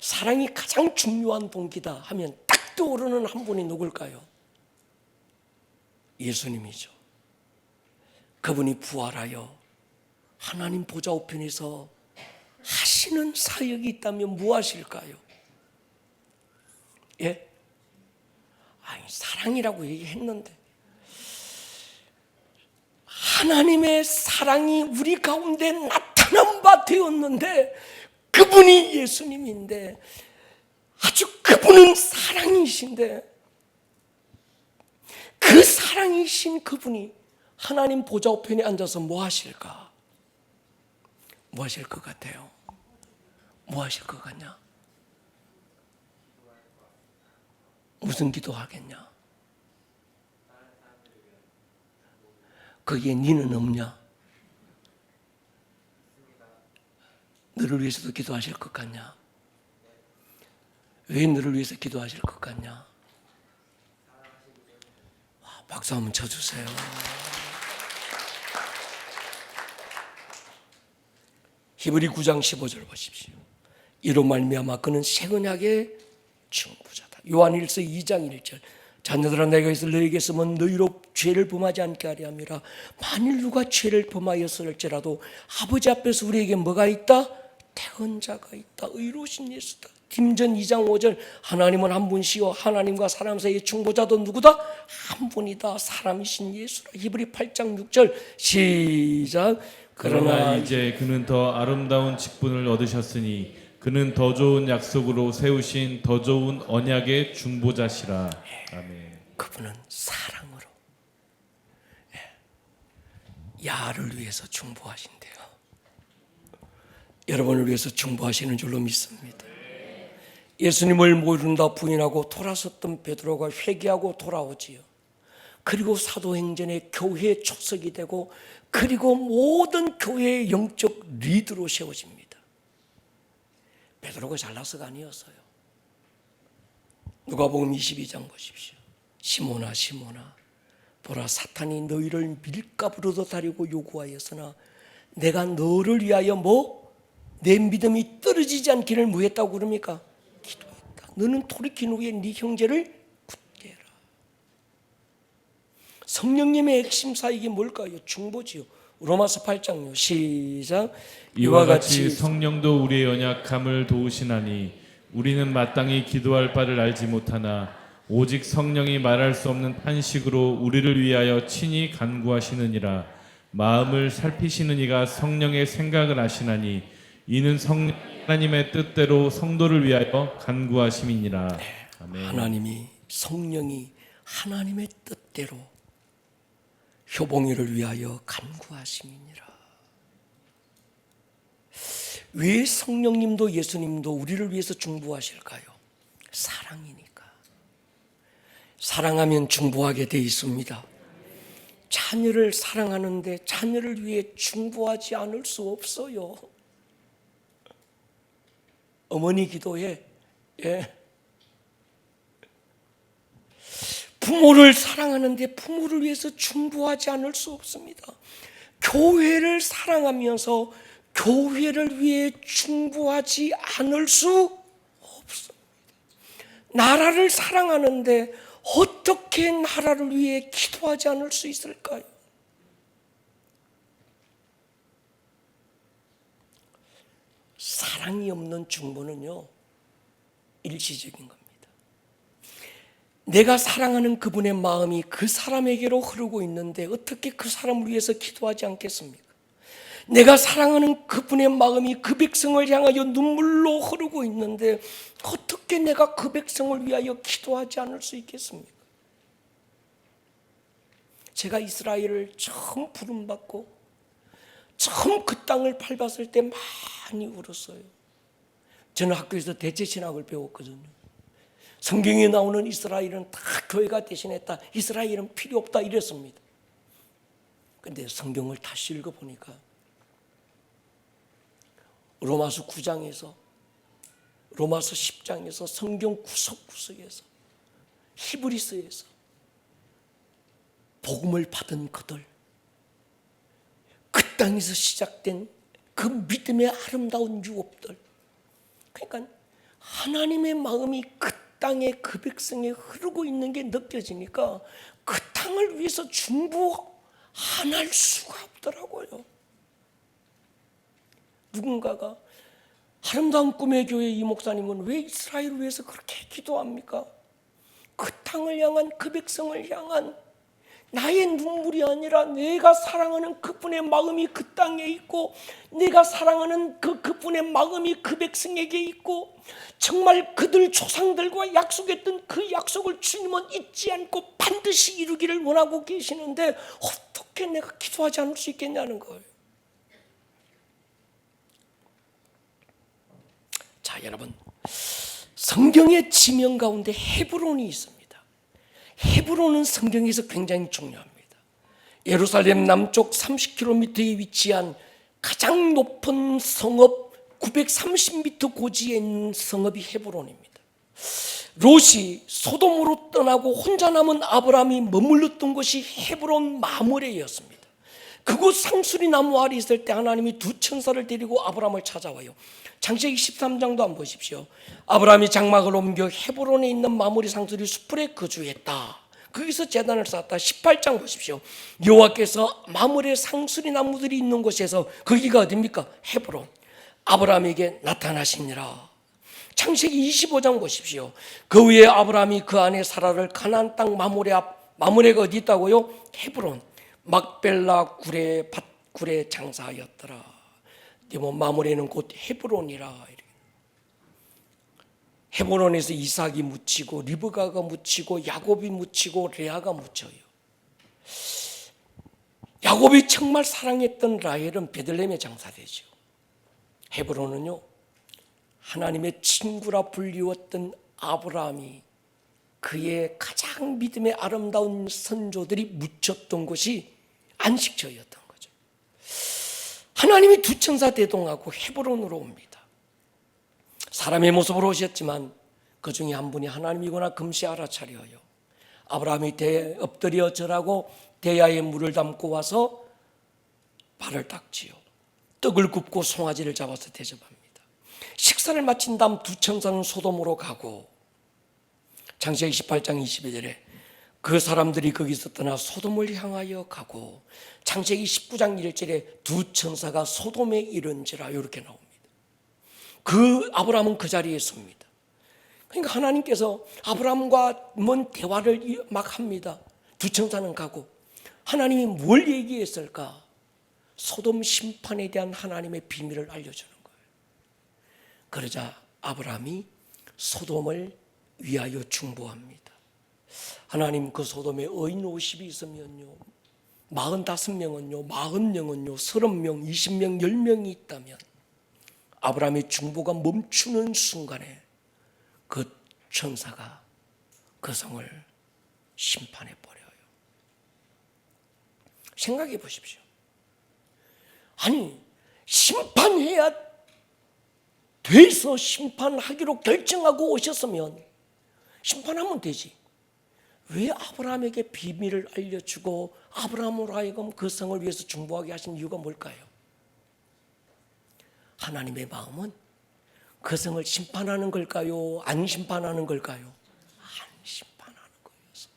사랑이 가장 중요한 동기다 하면 딱 떠오르는 한 분이 누굴까요? 예수님이죠. 그분이 부활하여 하나님 보좌 우편에서 하시는 사역이 있다면 무엇일까요? 예? 아니, 사랑이라고 얘기했는데 하나님의 사랑이 우리 가운데 나타난 바 되었는데 그분이 예수님인데, 아주 그분은 사랑이신데, 그 사랑이신 그분이 하나님 보좌 우편에 앉아서 뭐 하실까? 뭐 하실 것 같아요? 뭐 하실 것 같냐? 무슨 기도하겠냐? 거기에 니는 없냐? 너를 위해서도 기도하실 것 같냐? 왜 너를 위해서 기도하실 것 같냐? 박수 한번 쳐주세요. 히브리 9장 15절 보십시오. 이로 말미암아 그는 새 언약의 중보자다. 요한일서 2장 1절. 자녀들아 내가 있을 너에게 있으면 너희로 죄를 범하지 않게 하려 함이라. 만일 누가 죄를 범하였을지라도 아버지 앞에서 우리에게 뭐가 있다? 태언자가 있다. 의로우신 예수다. 김전 2장 5절. 하나님은 한 분이시요 하나님과 사람 사이의 중보자도 누구다? 한 분이다. 사람이신 예수라. 히브리 8장 6절. 시작. 그러나 이제 그는 더 아름다운 직분을 얻으셨으니 그는 더 좋은 약속으로 세우신 더 좋은 언약의 중보자시라. 아멘. 그분은 사랑으로 야를 위해서 중보하신대요. 여러분을 위해서 중보하시는 줄로 믿습니다. 예수님을 모른다 부인하고 돌아섰던 베드로가 회개하고 돌아오지요. 그리고 사도행전의 교회의 초석이 되고, 그리고 모든 교회의 영적 리더로 세워집니다. 베드로가 잘나서가 아니었어요. 누가복음 22장 보십시오. 시몬아 시몬아 보라 사탄이 너희를 밀가부로도 다리고 요구하였으나 내가 너를 위하여 내 믿음이 떨어지지 않기를 뭐 했다고 그럽니까? 기도했다. 너는 돌이킨 후에 네 형제를 굳게 해라. 성령님의 핵심 사역이 뭘까요? 중보지요. 로마서 8장요. 시작. 이와 같이 성령도 우리의 연약함을 도우시나니 우리는 마땅히 기도할 바를 알지 못하나 오직 성령이 말할 수 없는 탄식으로 우리를 위하여 친히 간구하시느니라. 마음을 살피시는 이가 성령의 생각을 아시나니 이는 하나님의 뜻대로 성도를 위하여 간구하심이니라. 아멘. 하나님이 성령이 하나님의 뜻대로 효봉이를 위하여 간구하심이니라. 왜 성령님도 예수님도 우리를 위해서 중보하실까요? 사랑이니까. 사랑하면 중보하게 돼 있습니다. 자녀를 사랑하는데 자녀를 위해 중보하지 않을 수 없어요. 어머니 기도해. 예. 부모를 사랑하는데 부모를 위해서 중보하지 않을 수 없습니다. 교회를 사랑하면서 교회를 위해 중보하지 않을 수 없습니다. 나라를 사랑하는데 어떻게 나라를 위해 기도하지 않을 수 있을까요? 사랑이 없는 중보는요, 일시적인 겁니다. 내가 사랑하는 그분의 마음이 그 사람에게로 흐르고 있는데 어떻게 그 사람을 위해서 기도하지 않겠습니까? 내가 사랑하는 그분의 마음이 그 백성을 향하여 눈물로 흐르고 있는데 어떻게 내가 그 백성을 위하여 기도하지 않을 수 있겠습니까? 제가 이스라엘을 처음 부름받고 처음 그 땅을 밟았을 때 많이 울었어요. 저는 학교에서 대체신학을 배웠거든요. 성경에 나오는 이스라엘은 다 교회가 대신했다, 이스라엘은 필요 없다 이랬습니다. 그런데 성경을 다시 읽어보니까 로마서 9장에서 로마서 10장에서 성경 구석구석에서 히브리서에서 복음을 받은 그들, 그 땅에서 시작된 그 믿음의 아름다운 유업들, 그러니까 하나님의 마음이 그 땅에 그 백성에 흐르고 있는 게 느껴지니까 그 땅을 위해서 중보 안 할 수가 없더라고요. 누군가가 아름다운 꿈의 교회 이 목사님은 왜 이스라엘을 위해서 그렇게 기도합니까? 그 땅을 향한, 그 백성을 향한 나의 눈물이 아니라 내가 사랑하는 그분의 마음이 그 땅에 있고, 내가 사랑하는 그분의 마음이 그 백성에게 있고, 정말 그들 조상들과 약속했던 그 약속을 주님은 잊지 않고 반드시 이루기를 원하고 계시는데 어떻게 내가 기도하지 않을 수 있겠냐는 거예요. 자, 여러분, 성경의 지명 가운데 헤브론이 있습니다. 헤브론은 성경에서 굉장히 중요합니다. 예루살렘 남쪽 30km에 위치한 가장 높은 성읍 930m 고지에 있는 성읍이 헤브론입니다. 롯이 소돔으로 떠나고 혼자 남은 아브라함이 머물렀던 곳이 헤브론 마므레였습니다. 그곳 상수리 나무 아래 있을 때 하나님이 두 천사를 데리고 아브라함을 찾아와요. 창세기 13장도 한번 보십시오. 아브라함이 장막을 옮겨 헤브론에 있는 마므레 상수리 수풀에 거주했다. 거기서 제단을 쌓았다. 18장 보십시오. 여호와께서 마므레 상수리 나무들이 있는 곳에서, 거기가 어디입니까? 헤브론. 아브라함에게 나타나시니라. 창세기 25장 보십시오. 그 후에 아브라함이 그 아내 사라를 가나안 땅 마므레가 어디 있다고요? 헤브론 막벨라 굴의 밭굴에 장사하였더라. 마므레는 곧 헤브론이라. 헤브론에서 이삭이 묻히고 리브가가 묻히고 야곱이 묻히고 레아가 묻혀요. 야곱이 정말 사랑했던 라헬은 베들레헴에 장사되죠. 헤브론은요, 하나님의 친구라 불리웠던 아브라함이 그의 가장 믿음의 아름다운 선조들이 묻혔던 곳이 안식처였던 거죠. 하나님이 두 천사 대동하고 헤브론으로 옵니다. 사람의 모습으로 오셨지만 그 중에 한 분이 하나님이구나 금시 알아차려요. 아브라함이 엎드려 절하고 대야에 물을 담고 와서 발을 닦지요. 떡을 굽고 송아지를 잡아서 대접합니다. 식사를 마친 다음 두 천사는 소돔으로 가고, 창세기 18장 22절에 그 사람들이 거기서 떠나 소돔을 향하여 가고, 창세기 19장 1절에 두 천사가 소돔에 이른지라 이렇게 나옵니다. 그 아브라함은 그 자리에 섭니다. 그러니까 하나님께서 아브라함과 뭔 대화를 막 합니다. 두 천사는 가고, 하나님이 뭘 얘기했을까? 소돔 심판에 대한 하나님의 비밀을 알려주는 거예요. 그러자 아브라함이 소돔을 위하여 중보합니다. 하나님, 그 소돔에 의인 50이 있으면요, 45명은요, 40명은요, 30명, 20명, 10명이 있다면 아브라함의 중보가 멈추는 순간에 그 천사가 그 성을 심판해 버려요. 생각해 보십시오. 아니, 심판해야 돼서 심판하기로 결정하고 오셨으면 심판하면 되지. 왜 아브라함에게 비밀을 알려주고 아브라함으로 하여금 그 성을 위해서 중보하게 하신 이유가 뭘까요? 하나님의 마음은 그 성을 심판하는 걸까요? 안 심판하는 걸까요? 안 심판하는 거였어.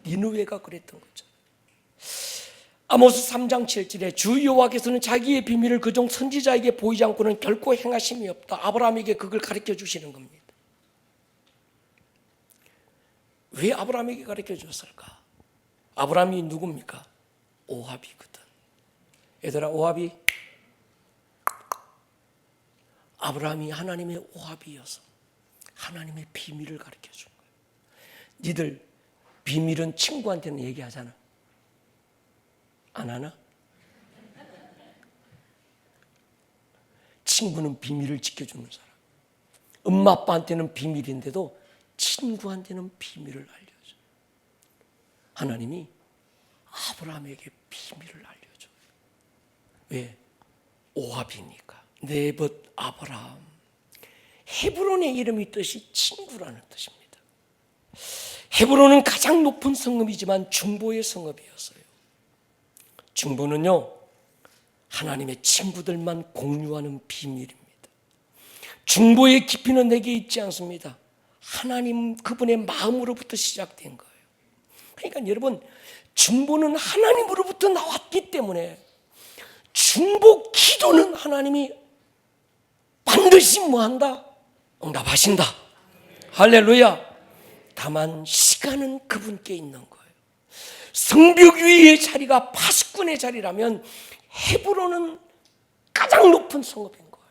니느웨가 그랬던 거죠. 아모스 3장 7절에 주 여호와께서는 자기의 비밀을 그종 선지자에게 보이지 않고는 결코 행하심이 없다. 아브라함에게 그걸 가르쳐 주시는 겁니다. 왜 아브라함에게 가르쳐 줬을까? 아브라함이 누굽니까? 오합이거든. 얘들아, 오합이, 아브라함이 하나님의 오합이어서 하나님의 비밀을 가르쳐 준 거예요. 니들 비밀은 친구한테는 얘기하잖아. 안 하나? 친구는 비밀을 지켜주는 사람. 엄마 아빠한테는 비밀인데도 친구한테는 비밀을 알려줘. 하나님이 아브라함에게 비밀을 알려줘. 왜? 오합이니까. 네봇 아브라함. 헤브론의 이름이 뜻이 친구라는 뜻입니다. 헤브론은 가장 높은 성읍이지만 중보의 성읍이었어요. 중보는요, 하나님의 친구들만 공유하는 비밀입니다. 중보의 깊이는 내게 있지 않습니다. 하나님 그분의 마음으로부터 시작된 거예요. 그러니까 여러분, 중보는 하나님으로부터 나왔기 때문에 중보 기도는 하나님이 반드시 뭐한다? 응답하신다. 할렐루야. 다만 시간은 그분께 있는 거예요. 성벽 위의 자리가 파수꾼의 자리라면 헤브론은 가장 높은 성읍인 거예요.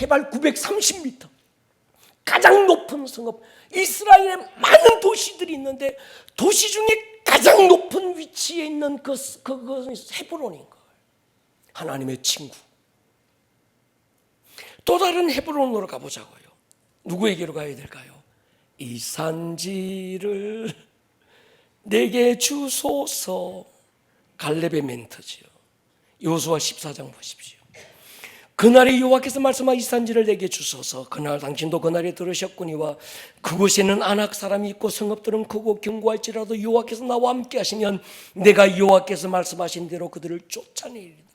해발 930m, 가장 높은 성읍. 이스라엘에 많은 도시들이 있는데 도시 중에 가장 높은 위치에 있는 그것은 헤브론인 거예요. 하나님의 친구. 또 다른 헤브론으로 가보자고요. 누구에게로 가야 될까요? 이 산지를 내게 주소서. 갈렙의 멘토지요. 여호수아 14장 보십시오. 그날에 여호와께서 말씀하 이 산지를 내게 주소서. 그날 당신도 그날에 들으셨거니와 그곳에는 아낙 사람이 있고 성읍들은 크고 견고할지라도 여호와께서 나와 함께 하시면 내가 여호와께서 말씀하신 대로 그들을 쫓아내리리다.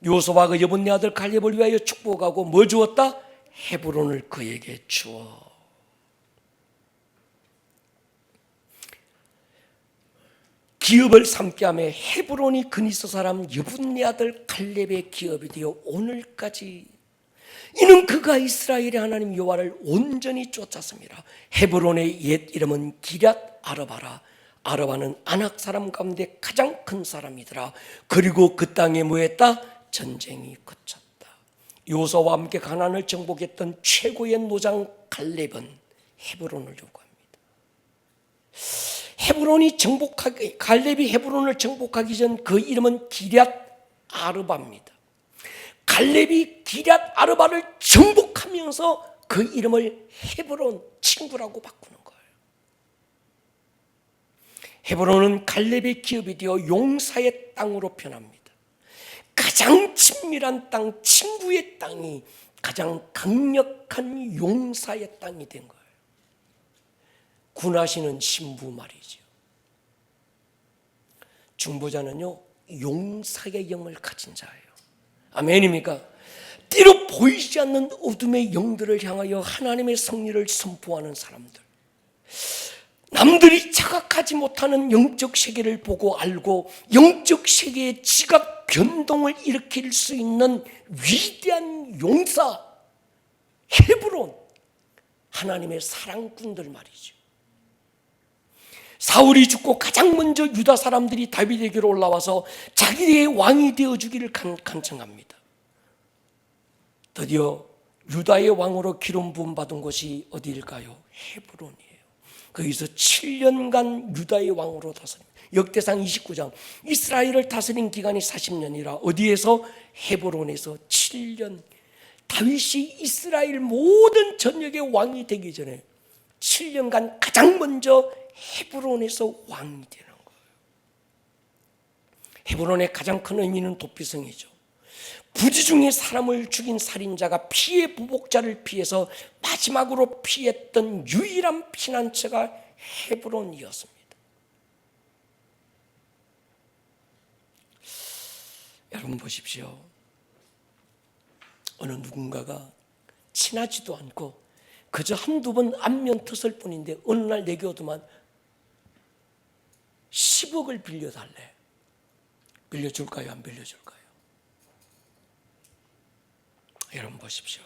여호수아가 그 여분네 아들 갈렙을 위하여 축복하고 뭐 주었다? 헤브론을 그에게 주어. 기업을 삼게 하며 헤브론이 그니스 사람 여분네 아들 갈렙의 기업이 되어 오늘까지. 이는 그가 이스라엘의 하나님 여호와를 온전히 쫓았습니다. 헤브론의 옛 이름은 기럇 아르바라. 아르바는 아낙 사람 가운데 가장 큰 사람이더라. 그리고 그 땅에 뭐했다? 전쟁이 그쳤다. 여호수아와 함께 가나안을 정복했던 최고의 노장 갈렙은 헤브론을 요구합니다. 갈렙이 헤브론을 정복하기 전 그 이름은 기럇 아르바입니다. 갈렙이 기럇 아르바를 정복하면서 그 이름을 헤브론, 친구라고 바꾸는 거예요. 헤브론은 갈렙의 기업이 되어 용사의 땅으로 변합니다. 가장 친밀한 땅, 친구의 땅이 가장 강력한 용사의 땅이 된 거예요. 군하시는 신부 말이죠. 중보자는요, 용사의 영을 가진 자예요. 아멘입니까? 띠로 보이지 않는 어둠의 영들을 향하여 하나님의 승리를 선포하는 사람들. 남들이 자각하지 못하는 영적 세계를 보고 알고 영적 세계의 지각 변동을 일으킬 수 있는 위대한 용사 헤브론, 하나님의 사랑꾼들 말이죠. 사울이 죽고 가장 먼저 유다 사람들이 다윗에게로 올라와서 자기의 왕이 되어주기를 간청합니다. 드디어 유다의 왕으로 기름 부음 받은 곳이 어디일까요? 헤브론이에요. 거기서 7년간 유다의 왕으로 다스립니다. 역대상 29장. 이스라엘을 다스린 기간이 40년이라 어디에서? 헤브론에서 7년. 다윗이 이스라엘 모든 전역의 왕이 되기 전에 7년간 가장 먼저 헤브론에서 왕이 되는 거예요. 헤브론의 가장 큰 의미는 도피성이죠. 부지 중에 사람을 죽인 살인자가 피해 보복자를 피해서 마지막으로 피했던 유일한 피난처가 헤브론이었습니다. 여러분 보십시오. 어느 누군가가 친하지도 않고 그저 한두 번 안면 터설 뿐인데 어느 날 내게 오더만 10억을 빌려달래. 빌려줄까요? 안 빌려줄까요? 여러분 보십시오.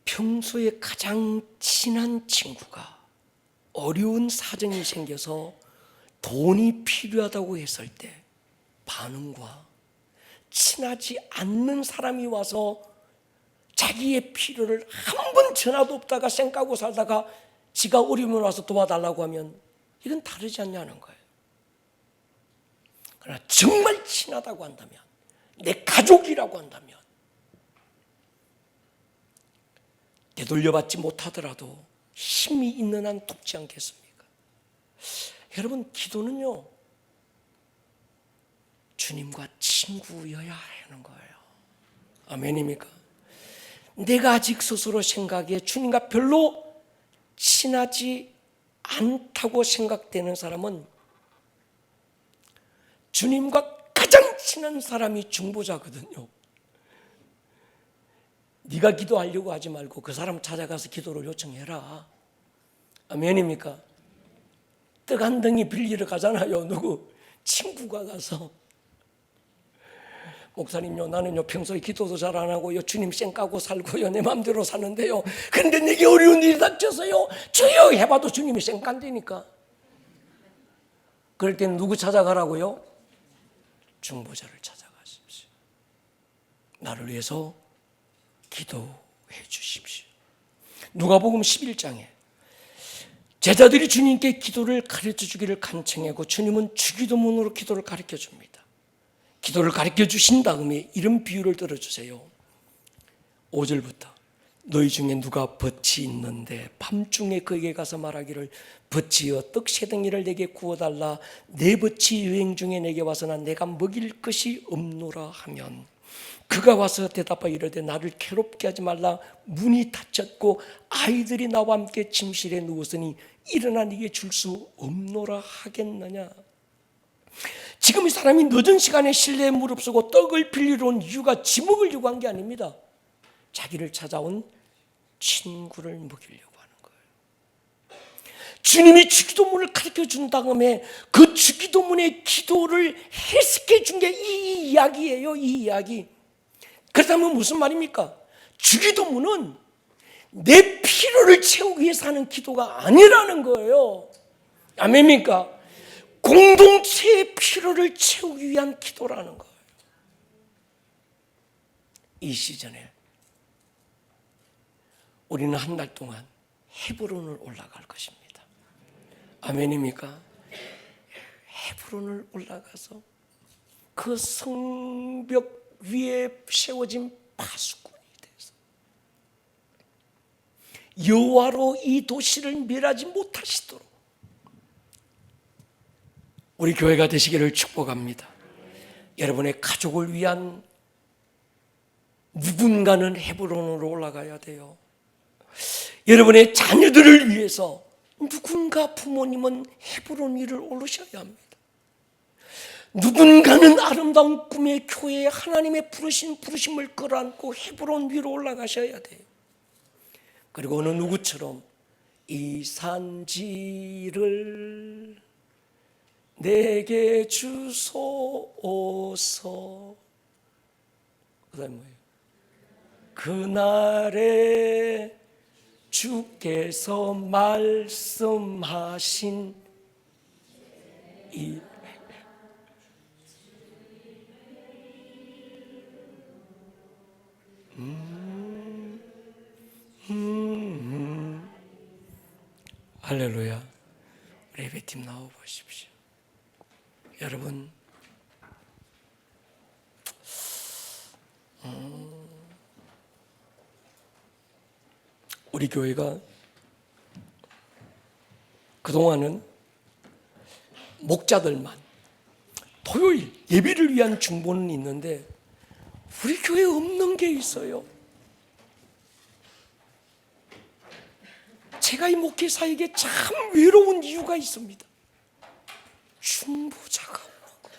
평소에 가장 친한 친구가 어려운 사정이 생겨서 돈이 필요하다고 했을 때 반응과 친하지 않는 사람이 와서 자기의 필요를 한 번 전화도 없다가 쌩까고 살다가 지가 어려움이 와서 도와달라고 하면 이건 다르지 않냐는 거예요. 그러나 정말 친하다고 한다면, 내 가족이라고 한다면 되돌려받지 못하더라도 힘이 있는 한 돕지 않겠습니까? 여러분, 기도는요, 주님과 친구여야 하는 거예요. 아멘입니까? 내가 아직 스스로 생각해 주님과 별로 친하지 않다고 생각되는 사람은 주님과 가장 친한 사람이 중보자거든요. 네가 기도하려고 하지 말고 그 사람 찾아가서 기도를 요청해라. 아멘입니까? 떡 한 덩이 빌리러 가잖아요. 누구 친구가 가서, 목사님요, 나는요 평소에 기도도 잘 안 하고요, 주님 쌩 까고 살고요, 내 마음대로 사는데요, 그런데 내게 어려운 일이 닥쳐서요, 주여 해봐도 주님이 쌩 깐다니까. 그럴 때는 누구 찾아가라고요? 중보자를 찾아가십시오. 나를 위해서 기도해 주십시오. 누가복음 11장에 제자들이 주님께 기도를 가르쳐 주기를 간청하고 주님은 주기도문으로 기도를 가르쳐 줍니다. 기도를 가르쳐 주신 다음에 이런 비유를 들어주세요. 5절부터 너희 중에 누가 벗이 있는데 밤중에 그에게 가서 말하기를 벗이여 떡 세 덩이를 내게 구워달라, 내 벗이 여행 중에 내게 와서나 내가 먹일 것이 없노라 하면 그가 와서 대답하여 이르되 나를 괴롭게 하지 말라, 문이 닫혔고 아이들이 나와 함께 침실에 누웠으니 일어나 네게 줄 수 없노라 하겠느냐. 지금 이 사람이 늦은 시간에 실내에 무릅쓰고 떡을 빌리러 온 이유가 지 먹으려고 한 게 아닙니다. 자기를 찾아온 친구를 먹이려고 하는 거예요. 주님이 주기도문을 가르쳐 준 다음에 그 주기도문의 기도를 해석해 준 게 이 이야기예요. 이 이야기. 그렇다면 무슨 말입니까? 주기도문은 내 필요를 채우기 위해서 하는 기도가 아니라는 거예요. 아멘입니까? 공동체의 필요를 채우기 위한 기도라는 거예요. 이 시즌에 우리는 한 달 동안 헤브론을 올라갈 것입니다. 아멘입니까? 헤브론을 올라가서 그 성벽 위에 세워진 파수꾼이 돼서 여호와로 이 도시를 멸하지 못하시도록 우리 교회가 되시기를 축복합니다. 여러분의 가족을 위한 누군가는 헤브론으로 올라가야 돼요. 여러분의 자녀들을 위해서 누군가 부모님은 헤브론 위를 오르셔야 합니다. 누군가는 아름다운 꿈의 교회에 하나님의 부르심을 끌어안고 헤브론 위로 올라가셔야 돼요. 그리고 어느 누구처럼 이 산지를 내게 주소서. 그다음에 뭐예요? 그날에 주께서 말씀하신 이 할렐루야. 우리 예배팀 나와 보십시오. 여러분, 우리 교회가 그동안은 목자들만 토요일 예배를 위한 중보는 있는데 우리 교회에 없는 게 있어요. 제가 이 목회사에게 참 외로운 이유가 있습니다. 중보자가 없고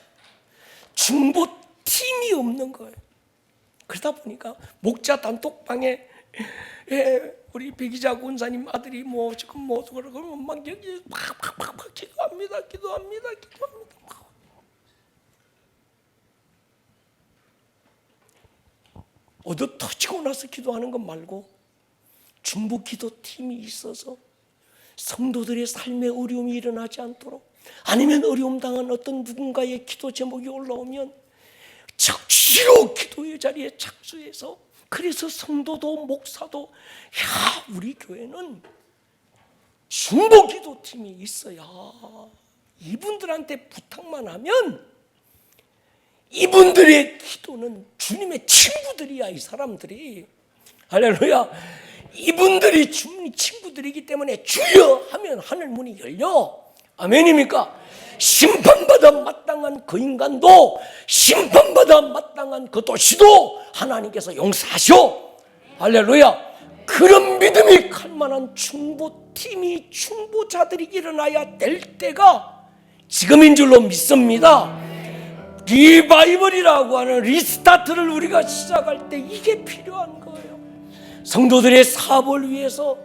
중보팀이 없는 거예요. 그러다 보니까 목자 단톡방에 우리 백이자 권사님 아들이 뭐 지금 뭐 그러면 막 여기 팍팍팍팍 기도합니다. 얻어 터지고 나서 기도하는 것 말고 중보 기도 팀이 있어서 성도들의 삶에 어려움이 일어나지 않도록, 아니면 어려움 당한 어떤 누군가의 기도 제목이 올라오면 적시로 기도의 자리에 착수해서, 그래서 성도도 목사도 야 우리 교회는 중보 기도팀이 있어야 이분들한테 부탁만 하면 이분들의 기도는 주님의 친구들이야. 이 사람들이, 할렐루야, 이분들이 주님 친구들이기 때문에 주여 하면 하늘 문이 열려. 아멘입니까? 심판받아 마땅한 그 인간도, 심판받아 마땅한 그 도시도 하나님께서 용서하셔. 할렐루야. 그런 믿음이 갈만한 중보팀이, 중보자들이 일어나야 될 때가 지금인 줄로 믿습니다. 리바이벌이라고 하는 리스타트를 우리가 시작할 때 이게 필요한 거예요. 성도들의 사업을 위해서,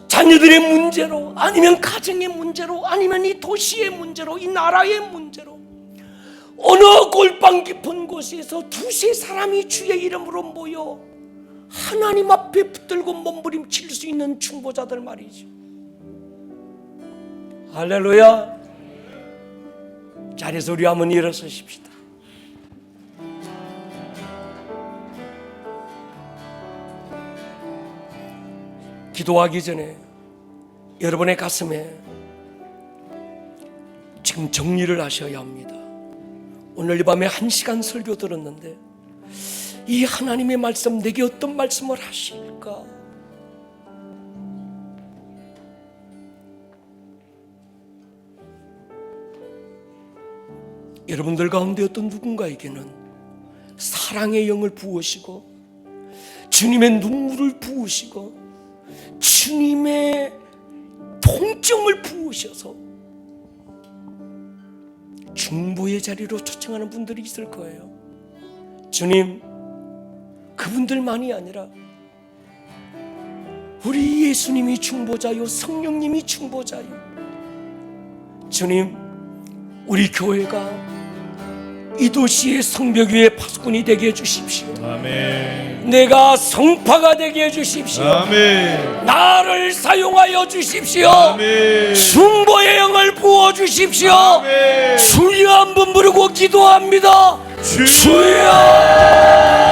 자녀들의 문제로, 아니면 가정의 문제로, 아니면 이 도시의 문제로, 이 나라의 문제로, 어느 골방 깊은 곳에서 두세 사람이 주의 이름으로 모여 하나님 앞에 붙들고 몸부림칠 수 있는 중보자들 말이죠. 할렐루야. 자리에서 우리 한번 일어서십시다. 기도하기 전에 여러분의 가슴에 지금 정리를 하셔야 합니다. 오늘 이 밤에 1시간 설교 들었는데 이 하나님의 말씀, 내게 어떤 말씀을 하실까? 여러분들 가운데 어떤 누군가에게는 사랑의 영을 부으시고 주님의 눈물을 부으시고 주님의 통증을 부으셔서 중보의 자리로 초청하는 분들이 있을 거예요. 주님, 그분들만이 아니라 우리 예수님이 중보자요, 성령님이 중보자요. 주님, 우리 교회가 이 도시의 성벽 위에 파수꾼이 되게 해주십시오. 아멘. 내가 성파가 되게 해주십시오. 아멘. 나를 사용하여 주십시오. 아멘. 중보의 영을 부어주십시오. 아멘. 주여 한번 부르고 기도합니다. 주여.